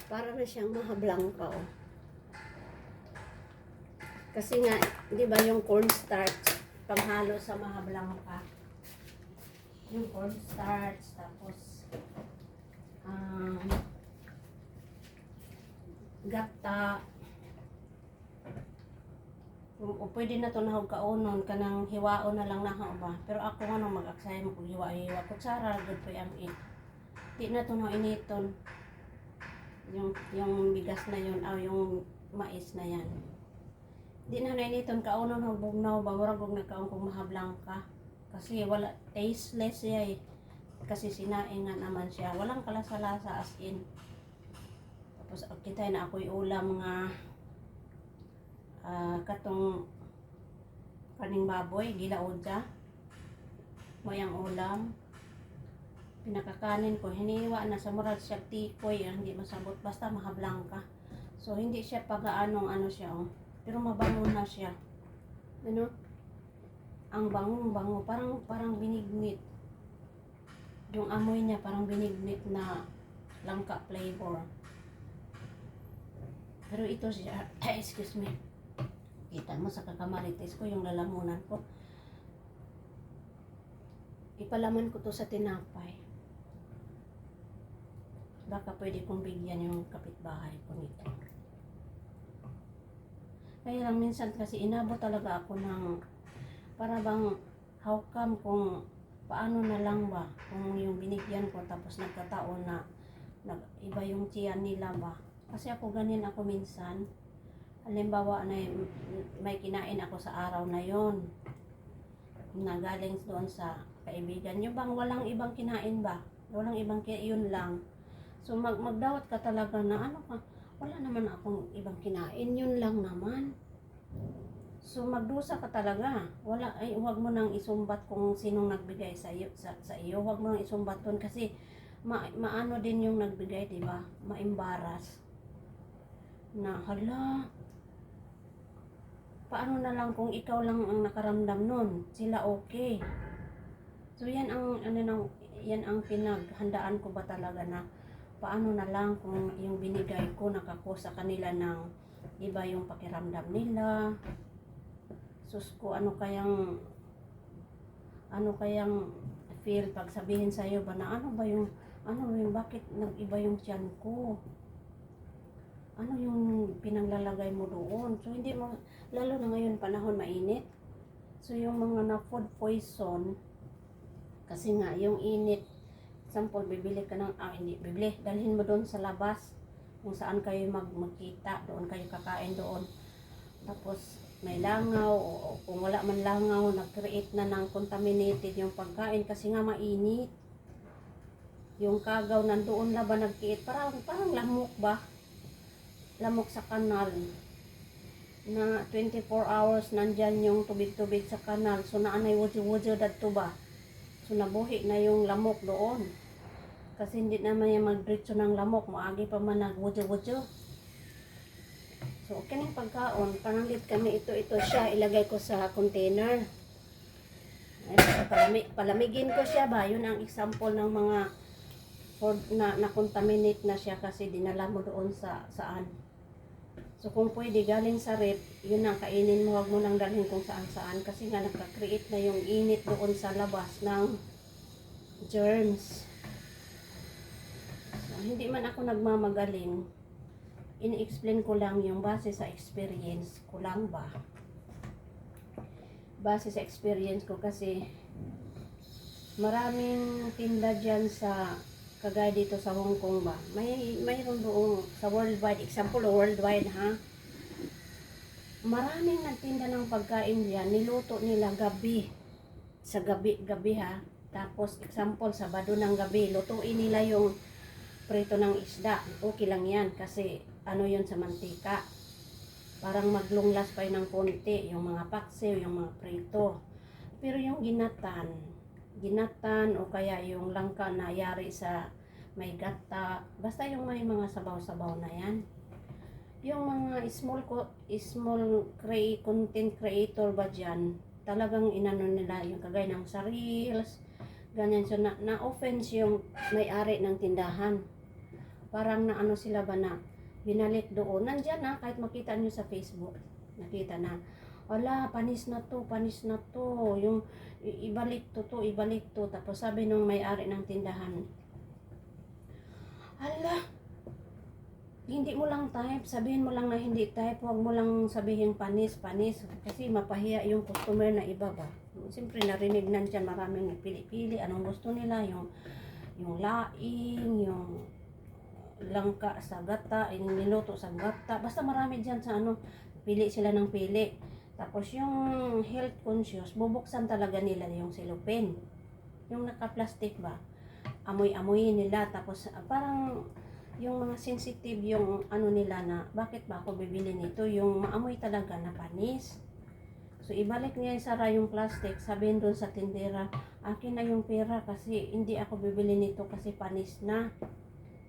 Para na siyang mahablangka oh. Kasi nga, di ba yung cornstarch panghalo sa mahablangka. Yung cornstarch tapos gata. O pwede na to nahog kaunon kanang hiwaon na lang naha ba. Pero ako nga nang mag-aksaya mo kung hiwa-hiwa kutsara gud pa ang di na to no initon. Yung bigas na yun yung mais na yan. Di na initon kaunon hog bugnaw ba murag og nagkaon kung mahablangka. Kasi wala tasteless siya eh. Kasi sinaing nga naman siya. Walang kalasa-lasa as in. Tapos kita na ako'y ulam nga katong kaning baboy, gilaod siya. Mayang ulam. Pinakakanin ko, hiniwa na sa murag siya tikoy, hindi masabot, basta mahablangka. So, hindi siya pagaanong ano siya, oh. Pero mabango na siya. Ano? Ang bango, parang binignit. Yung amoy niya parang binignit na langka flavor. Pero ito siya, excuse me. Kita mo sa kakamarites ko yung lalamunan ko. Ipalaman ko to sa tinapay. Baka pwede kong bigyan yung kapitbahay ko nito. Kaya lang minsan kasi inabot talaga ako ng para bang how come kung paano na lang ba kung yung binigyan ko tapos nagkataon na iba yung tiyan nila ba? Kasi ako ganyan ako minsan. Halimbawa na may kinain ako sa araw na yon na galing doon sa kaibigan nyo bang walang ibang kinain ba? Walang ibang yun lang. So magdawat ka talaga na ano ka, wala naman akong ibang kinain, yun lang naman. So magdusa ka talaga. Wala ay huwag mo nang isumbat kung sinong nagbigay sa iyo sa iyo. Huwag mo nang isumbat doon kasi maano din yung nagbigay, 'di ba? Maembaras. Na hala. Paano na lang kung ikaw lang ang nakaramdam nun? Sila okay. So yan ang yan ang pinaghandaan ko ba talaga na paano na lang kung yung binigay ko nakako sa kanila ng iba yung pakiramdam nila. Sus ko ano kayang feel pag sabihin sa iyo ba na ano yung bakit nag-iba yung tiyan ko? Ano yung pinanglalagay mo doon? So hindi mo, lalo na ngayon panahon mainit. So yung mga na food poison, kasi nga yung init, example bibili ka ng, hindi bibili, dalhin mo doon sa labas kung saan kayo magkita, doon kayo kakain doon. Tapos may langaw o kung wala man langaw, nag-create na ng contaminated yung pagkain kasi nga mainit. Yung kagaw nandoon na ba nagkiit, parang lamok ba? Lamok sa kanal na 24 hours nandyan yung tubig-tubig sa kanal. So naanay wudyo-wudyo dadto ba? So nabuhi na yung lamok doon. Kasi hindi naman yung magdiretso ng lamok, maagi pa man nagwudyo-wudyo. So okay ng pagkaon, pananglit kami ito siya, ilagay ko sa container. Palamigin ko siya ba? Yun ang example ng mga food na contaminate na siya kasi dinala mo doon sa saan. So kung pwede galing sa rep, yun ang kainin mo, wag mo nang dalhin kung saan-saan kasi nga nagka-create na yung init doon sa labas ng germs. So hindi man ako nagmamagaling, ini-explain ko lang yung base sa experience ko lang ba. Base sa experience ko kasi maraming tinda dyan sa kagaya dito sa Hong Kong ba, mayroon doon sa worldwide, example worldwide ha, maraming nagtinda ng pagkain diyan, niluto nila gabi, sa gabi ha, tapos example Sabado ng gabi, lutuin nila yung prito ng isda, okay lang yan kasi ano yun sa mantika, parang maglunglas pa yun ng konti, yung mga paksiw, yung mga prito. Pero yung ginatan o kaya yung langka na yari sa may gata, basta yung may mga sabaw-sabaw na yan. Yung mga content creator ba dyan, talagang inano nila yung kagaya ng sa reels, ganyan. So na-offense yung may-ari ng tindahan. Parang na ano sila ba na binalik doon. Nandyan na, kahit makita nyo sa Facebook, nakita na. Wala, panis na to. Yung ibalik to. Tapos sabi nung may-ari ng tindahan, hala, hindi mo lang type, sabihin mo lang na hindi type, huwag mo lang sabihin panis. Kasi mapahiya yung customer na iba ba. Siyempre narinig nandyan maraming pili-pili, anong gusto nila, yung laing, yung langka sa gata, yung niluto sa gata, basta marami dyan sa ano, pili sila ng pili. Tapos yung health conscious, bubuksan talaga nila yung cellophane. Yung naka-plastic ba? Amoy-amoyin nila. Tapos parang yung mga sensitive yung ano nila na bakit ba ako bibili nito? Yung maamoy talaga na panis. So ibalik niya isara yung plastic. Sabihin doon sa tindera, akin na yung pera kasi hindi ako bibili nito kasi panis na.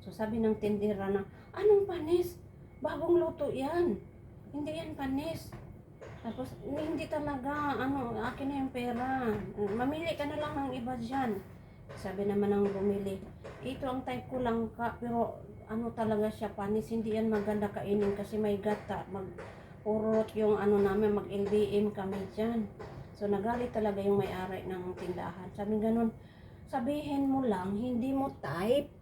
So sabi ng tindera na, anong panis? Bagong luto yan. Hindi yan panis. Tapos, hindi talaga, akin na yung pera. Mamili ka na lang ng iba dyan. Sabi naman ng bumili, ito ang type ko lang ka, pero talaga siya, panis, hindi yan maganda kainin kasi may gata, mag-urot yung namin, mag-LBM kami dyan. So, nagalit talaga yung may-ari ng tindahan. Sabi ganun, sabihin mo lang, hindi mo type.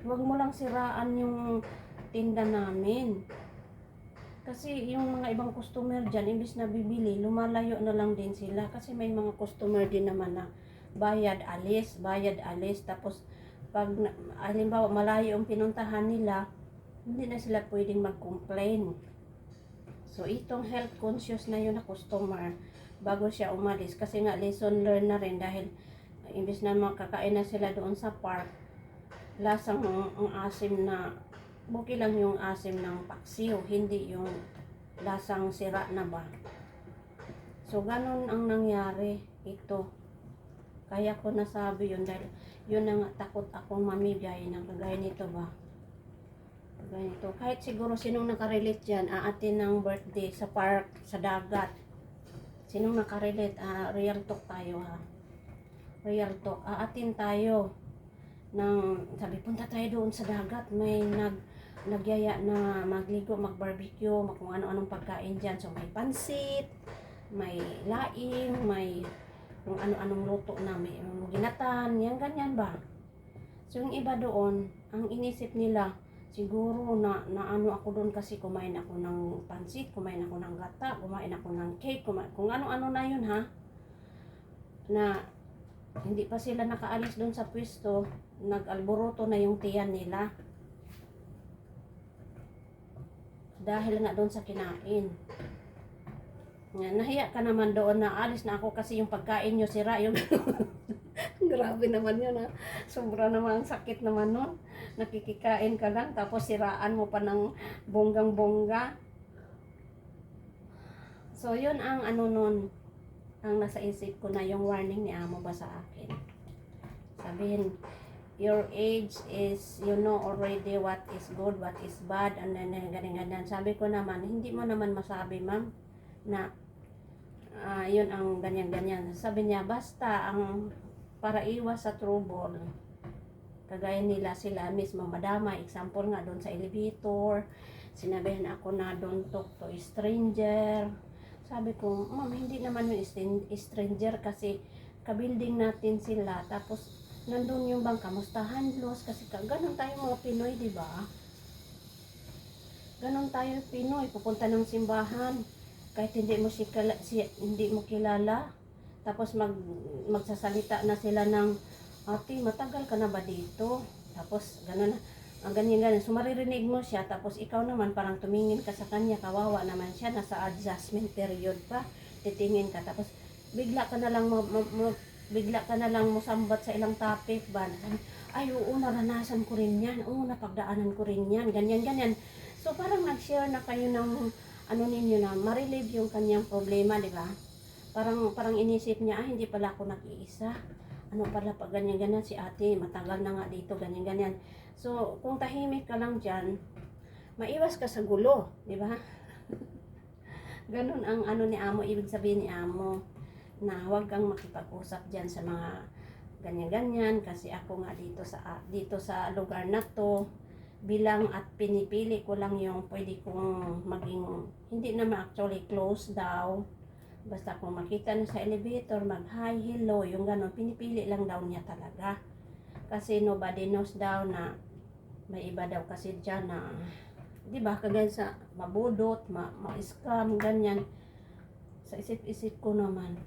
Huwag mo lang siraan yung tinda namin. Kasi yung mga ibang customer dyan, imbis na bibili, lumalayo na lang din sila. Kasi may mga customer din naman na bayad, alis. Tapos, pag halimbawa malayo ang pinuntahan nila, hindi na sila pwedeng mag-complain. So, itong health conscious na yun na customer, bago siya umalis, kasi nga lesson learned na rin dahil imbis na makakain na sila doon sa park, lasang ang asim na, buki lang yung asim ng paksiw, hindi yung lasang sira na ba. So, ganun ang nangyari ito. Kaya ko nasabi yun dahil yun na nga takot akong mamigay ng kagaya nito ba. Kagaya nito. Kahit siguro sinong nakarelate dyan, aatin ng birthday sa park, sa dagat. Sinong nakarelate, real talk tayo ha. Real talk, aatin tayo ng, sabi punta tayo doon sa dagat, may nagyaya na magligo, mag-barbecue, kung ano-anong pagkain dyan. So, may pansit, may laing, may kung ano-anong luto na, may ginatan, yan, ganyan ba? So, yung iba doon, ang inisip nila, siguro na ano ako doon kasi kumain ako ng pansit, kumain ako ng gata, kumain ako ng cake, kung ano-ano na yun ha. Na, hindi pa sila nakaalis doon sa pwesto, nag-alboroto na yung tiyan nila. Dahil nga doon sa kinain. Nahiya ka naman doon na alis na ako kasi yung pagkain nyo sira yung grabe naman yun ha. Sobra naman sakit naman nun. Nakikikain ka lang tapos siraan mo pa ng bonggang-bongga. So yun ang ano nun, ang nasa isip ko na yung warning ni amo ba sa akin. Sabihin, your age is, you know already what is good, what is bad, and then ganyan. Sabi ko naman, hindi mo naman masabi ma'am na yun ang ganyan. Sabi niya, basta ang para iwas sa trouble, kagaya nila sila mismo madama, example nga doon sa elevator, sinabihan ako na don't talk to stranger. Sabi ko, ma'am, hindi naman yung stranger kasi kabuilding natin sila, tapos nandun yung bang kamustahan los kasi ganun tayo mga Pinoy, di ba? Ganun tayo Pinoy, pupunta ng simbahan kahit hindi mo kilala, tapos magsasalita na sila ng ate, matagal ka na ba dito? Tapos ganun ang ganyan. So maririnig mo siya, tapos ikaw naman parang tumingin ka sa kanya, kawawa naman siya, nasa adjustment period pa, titingin ka, tapos bigla ka na lang musambat sa ilang topic ba? Ay, oo, naranasan ko rin yan. Oo, napagdaanan ko rin yan. Ganyan. So, parang nag-share na kayo ng ano ninyo na ma-relieve yung kanyang problema, di ba? Parang inisip niya, hindi pala ako nag-iisa. Ano pala pag ganyan, si ate, matagal na nga dito, ganyan. So, kung tahimik ka lang dyan, maiwas ka sa gulo, di ba? Ganun ang ano ni amo, ibig sabihin ni amo, na huwag kang makipag-usap dyan sa mga ganyan kasi ako nga dito sa lugar na to bilang at pinipili ko lang yung pwede kong maging, hindi naman actually close daw, basta kung makita na sa elevator mag hi, hello, yung gano'n, pinipili lang daw niya talaga kasi nobody knows daw na may iba daw kasi dyan na, di ba, kagaya sa mabudot, ma-scam, ganyan. Sa isip-isip ko naman,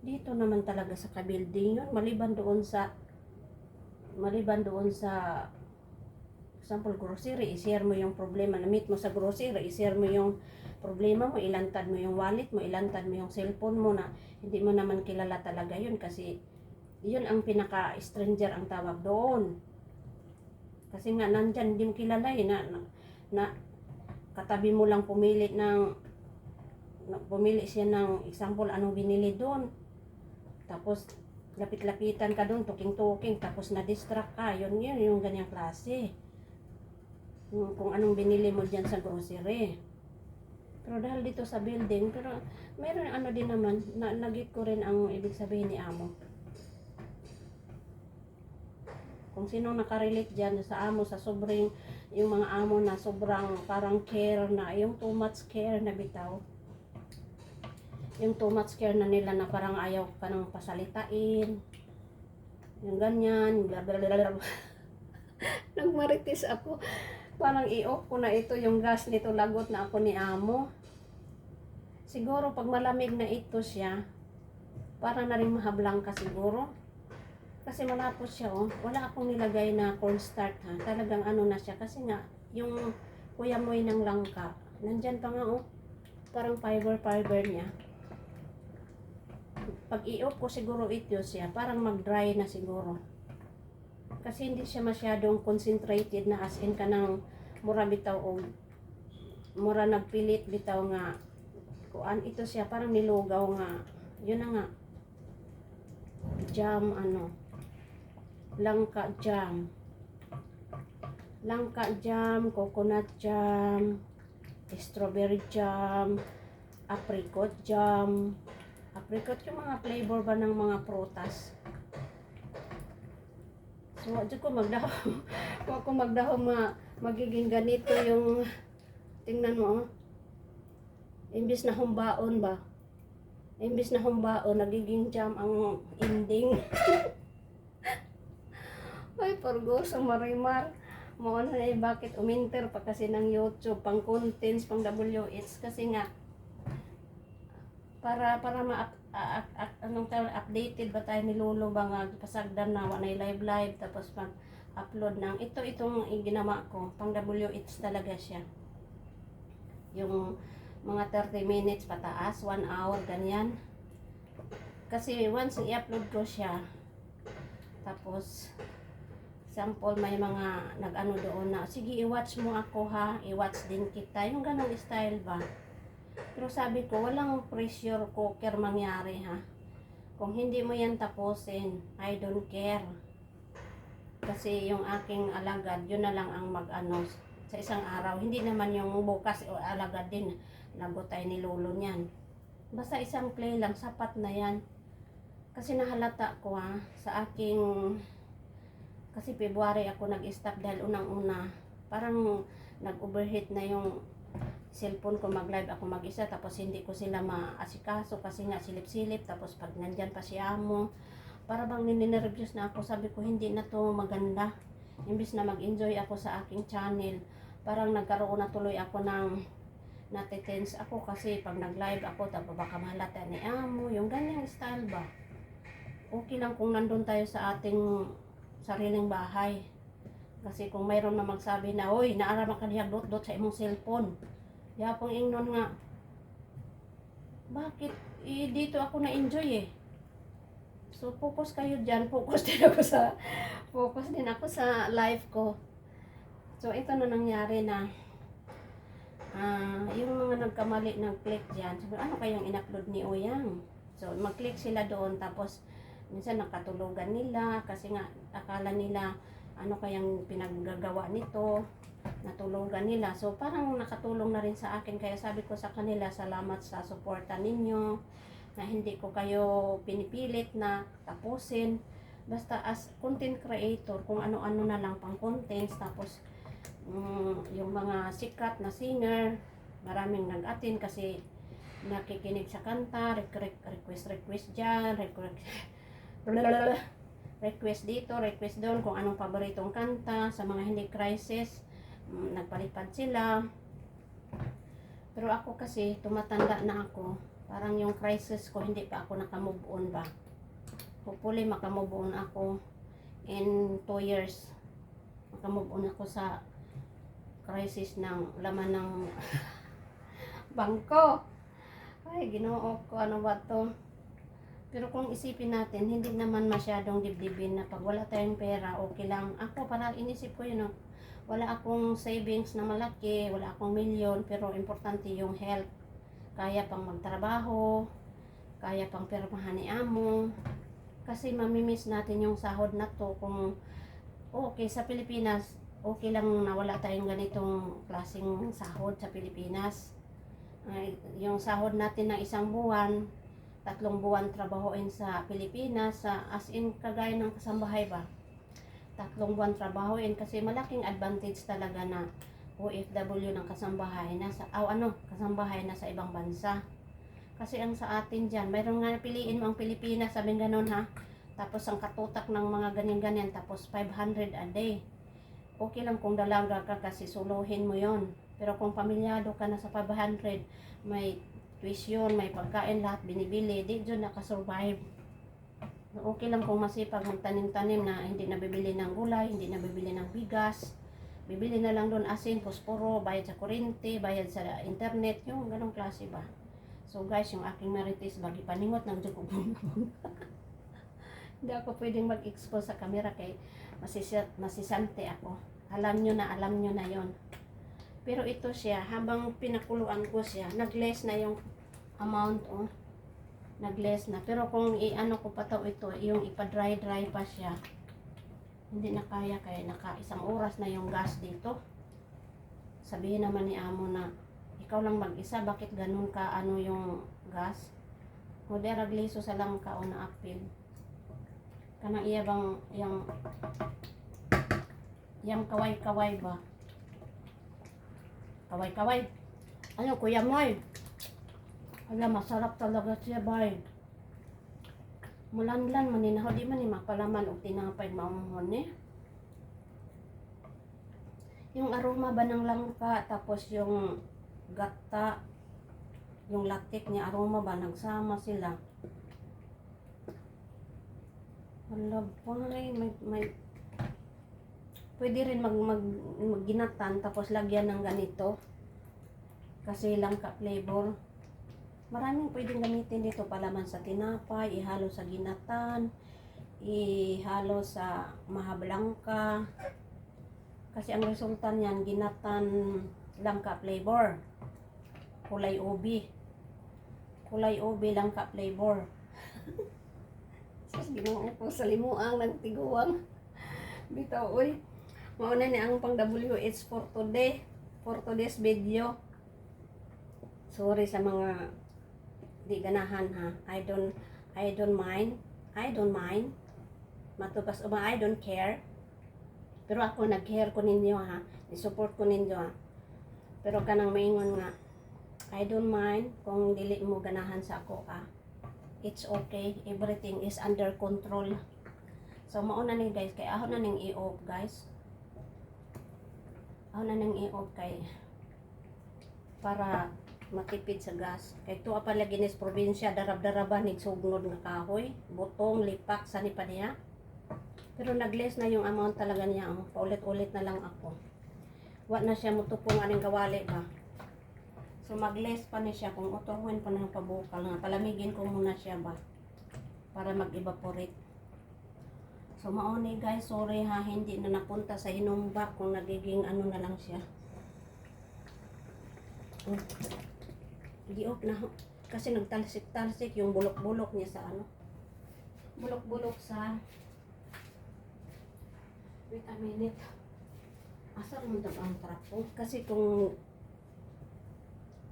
dito naman talaga sa ka-building yun, maliban doon sa example grocery, i-share mo yung problema na meet mo sa grocery, i-share mo yung problema mo, ilantad mo yung wallet mo, ilantad mo yung cellphone mo na hindi mo naman kilala talaga yun kasi yun ang pinaka-stranger ang tawag doon. Kasi nga nandyan, hindi mo kilala na katabi mo lang pumili siya ng example anong binili doon. Tapos, lapit-lapitan ka doon, tuking-tuking, tapos na-distract ka. Yun yung ganyang klase. Kung anong binili mo dyan sa grocery. Pero dahil dito sa building, pero meron ano din naman, nagit ko rin ang ibig sabihin ni amo. Kung sino nakarelate dyan sa amo, sa sobrang, yung mga amo na sobrang parang care na, yung too much care na bitaw. Yung too much care na nila na parang ayaw ka nang pasalitain. Yung ganyan, blablabla. Nagmarites ako. Parang i-off ko na ito yung gas nito, lagot na ako ni amo. Siguro pag malamig na ito siya, para na rin mahablang ka siguro. Kasi malapot siya oh. Wala akong nilagay na cornstarch ha. Talagang ano na siya. Kasi nga, yung kuyamoy ng langka, nandyan pa nga oh. Parang fiber niya. Pag i-off ko siguro ito siya, parang mag-dry na siguro. Kasi hindi siya masyadong concentrated na as in ka ng mura bitaw o mura nagpilit bitaw nga. Kuan ito siya, parang nilugaw nga. Yun na nga. Jam ano. Langka jam, coconut jam, strawberry jam, apricot jam. Apricot yung mga flavor ba ng mga prutas. So, adyo ko magdahom. Kung ako magdahom magiging ganito yung tingnan mo. Imbis na humbaon ba? Imbis na humbaon, nagiging jam ang ending. Ay, porgoso marimar. Mo na bakit uminter pa kasi ng YouTube, pang contents, pang WH kasi nga para anong tawag, updated ba tayo ni Lolo ba nga pasagdan na wanay live tapos mag-upload ng itong ginawa ko, pang WH talaga siya. Yung mga 30 minutes pataas, 1 hour ganyan. Kasi once i-upload ko siya, tapos sample may mga nag-ano doon na, sige i-watch mo ako ha, i-watch din kita, yung ganong style ba. Pero sabi ko, walang pressure cooker mangyari ha. Kung hindi mo yan tapusin, I don't care. Kasi yung aking alagad, yun na lang ang mag-ano sa isang araw. Hindi naman yung bukas o alagad din, nagutay ni Lolo niyan. Basta isang play lang, sapat na yan. Kasi nahalata ko ha, sa aking kasi February ako nag-stop dahil unang-una parang nag-overheat na yung cellphone ko, mag-live ako mag-isa tapos hindi ko sila maasikaso kasi nga silip-silip tapos pag nandyan pa si amo para bang ninerviews na ako. Sabi ko hindi na to maganda, imbis na mag-enjoy ako sa aking channel parang nagkaroon na tuloy ako ng natitense ako kasi pag nag-live ako tapos baka mahalata ni amo, yung ganyang style ba. Okay lang kung nandun tayo sa ating sariling bahay. Kasi kung mayroon na magsabi na, oy, naarama ka niya dot sa imong cellphone. Yapang ingnon nga. Bakit? Dito ako na-enjoy eh. So, focus kayo dyan. Focus din ako sa life ko. So, ito na nangyari na yung mga nagkamali nag-click dyan. Sabi, ano kayong in-upload ni Oyang? So, mag-click sila doon tapos minsan nakatulugan nila kasi nga akala nila ano kayang pinaggagawa nito, natulugan nila. So parang nakatulong na rin sa akin kaya sabi ko sa kanila, salamat sa suporta ninyo na hindi ko kayo pinipilit na tapusin. Basta as content creator, kung ano-ano na lang pang contents tapos yung mga sikat na singer, maraming nag-attend kasi nakikinig sa kanta, request dyan, request dito, request doon, kung anong paboritong kanta. Sa mga hindi crisis, nagpalipad sila. Pero ako kasi, tumatanda na ako. Parang yung crisis ko, hindi pa ako nakamove on ba. Hopefully, makamove on ako in 2 years. Makamove on ako sa crisis ng laman ng bangko. Ay, Ginoo ko, ano ba to? Pero kung isipin natin, hindi naman masyadong dibdibin na pag wala tayong pera, okay lang. Ako, parang inisip ko yun, wala akong savings na malaki, wala akong milyon, pero importante yung health. Kaya pang magtrabaho, kaya pang permahan ni amo. Kasi mamimiss natin yung sahod na to. Kung okay sa Pilipinas, okay lang na wala tayong ganitong klaseng sahod sa Pilipinas. Yung sahod natin ng 1 buwan, 3 buwan trabahoin sa Pilipinas, as in kagaya ng kasambahay ba, 3 buwan trabahoin kasi malaking advantage talaga na OFW ng kasambahay kasambahay na sa ibang bansa. Kasi ang sa atin dyan, mayroon nga piliin mo ang Pilipinas, sabing ganun ha, tapos ang katutak ng mga ganyan-ganyan, tapos 500 a day. okay lang kung dalaga ka kasi suluhin mo yon. Pero kung pamilyado ka na sa 500, may tuition, may pagkain, lahat binibili, di dyan nakasurvive. Okay lang kung masipag magtanim-tanim na hindi nabibili ng gulay, hindi nabibili ng bigas. Bibili na lang doon asin, posporo, bayad sa kuryente, bayad sa internet, yung ganong klase ba. So guys, yung aking marites, bagi paningot ng dugong. Hindi ako pwedeng mag-expose sa camera kay masisante ako. Alam nyo na yon. Pero ito siya, habang pinakuluan ko siya, nag-less na yung amount, oh. Nag-less na. Pero kung i-ano ko pa to ito, yung ipa-dry pa siya, hindi na kaya naka 1 oras na yung gas dito. Sabihin naman ni amo na, ikaw lang mag-isa, bakit ganun ka ano yung gas? Modera gliso sa lang ka o na apil. Kanang iya bang yung kaway-kaway ba? Kaway-kaway. Ano, Kuya Moy? Alam, masarap talaga siya, bay. Mulanlan, maninaho, di man ni mapalaman o tinapay maumuhon eh. Yung aroma ba ng langka, tapos yung gata, yung latik niya, aroma ba, nagsama sila. Hala, may pwede rin magginatan, tapos lagyan ng ganito. Kasi langka flavor. Maraming pwedeng gamitin dito, palaman sa tinapay, ihalo sa ginatan, ihalo sa mahablangka. Kasi ang resulta niyan, ginatan langka flavor. Kulay ubi. Kulay ubi langka flavor. Sus, ginoo po sa limuang ng tiguang. Bitaw, uy. Mauna ni ang pang WH for today. For today's video. Sorry sa mga di ganahan ha. I don't mind. Matupas uma, I don't care. Pero ako nag-care ko ninyo ha. I-support ko ninyo ha. Pero kanang maingon nga, I don't mind kung dili mo ganahan sa ako ha. It's okay. Everything is under control. So mauna ni guys, kay ahon na ning i-off guys. Ahon na ning i-off kay para matipid sa gas. Kay tuwa pala ginis probinsya, darab-daraban nig sugnod nga kahoy, butong, lipak sa ni pa niya. Pero nag-less na yung amount talaga niya, oh. Paulit-ulit na lang ako. Wa na siya mutupong aning kawali ba. So mag-less pa ni siya kung utuhin pa ng pabukal nga. Palamigin ko muna siya ba para mag-evaporate. So mauni guys, sorry ha, hindi na napunta sa hinumba kung nagiging ano na lang siya. Di-off na kasi nagtalsik-talsik yung bulok-bulok niya sa ano. Bulok-bulok sa wait a minute. Asa mo ang trapo? Kasi kung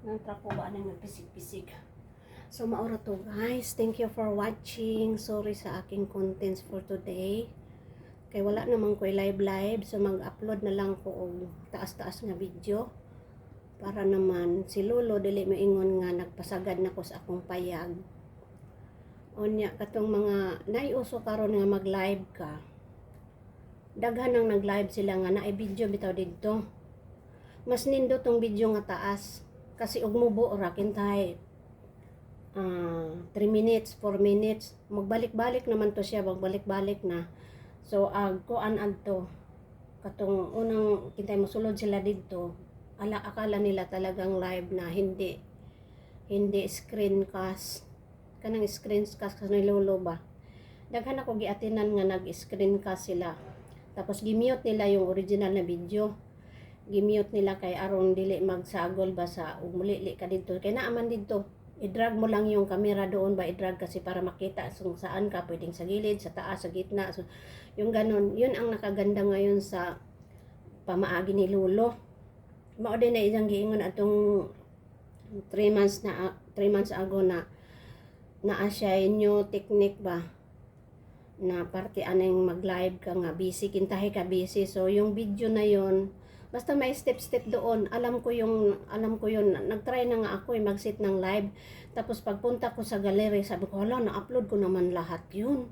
ng trapo ba nang nagpisik-pisik. So maura to guys. Thank you for watching. Sorry sa aking contents for today. Kay wala naman ko live. So mag-upload na lang ko og taas-taas nga video. Para naman si Lolo dili maingon nga nagpasagad na ko sa akong payag. Onya katong mga naiuso karon nga mag-live ka. Daghan nang nag-live sila nga naay video bitaw didto. Mas nindo tong video nga taas kasi ug mubo ra kintay 3 minutes, 4 minutes. Magbalik-balik naman to siya, magbalik-balik na. So kuan adto katong unang kintay mosulod sila didto. Akala nila talagang live na hindi screencast. Kanang screencast ni Lolo ba. Daghan ako giatinan nga nag-screencast sila. Tapos gimute nila yung original na video. Gimute nila kay aron dili magsagol ba sa umuli ka dito. Kay naaman dito. I-drag mo lang yung camera doon ba, i-drag kasi para makita kung saan ka, pwedeng sa gilid, sa taas, sa gitna. So, yung ganun, yun ang nakaganda ngayon sa pamaagi ni Lolo. Mao din na isang giingon atong 3 months ago na siya new technique ba na parte aneng mag-live ka nga busy, kintahi ka busy. So yung video na yon basta may step doon. Alam ko yun, nagtry na nga ako mag-sit ng live. Tapos pagpunta ko sa gallery, sabi ko, hala, na-upload ko naman lahat yun.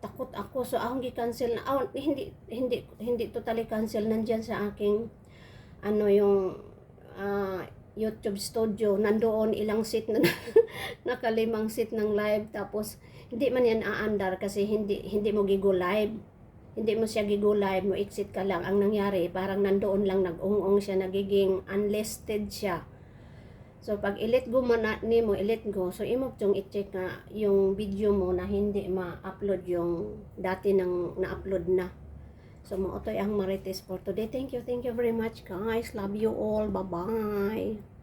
takot ako. So akong gi-cancel na. Hindi totally cancel, nandiyan sa aking ano yung YouTube studio. Nandoon ilang seat na nakalimang seat ng live, tapos hindi man yan aandar kasi hindi mo gigo live. Hindi mo siya gigo live, mo exit ka lang. Ang nangyari, parang nandoon lang nag-ung-ung siya, nagiging unlisted siya. So, pag i-let go mo na nimo, i-let go. So, imo tong i-check nga yung video mo na hindi ma-upload yung dati nang na-upload na. So, mo otoy ang Marites for today. Thank you very much guys. Love you all. Bye-bye.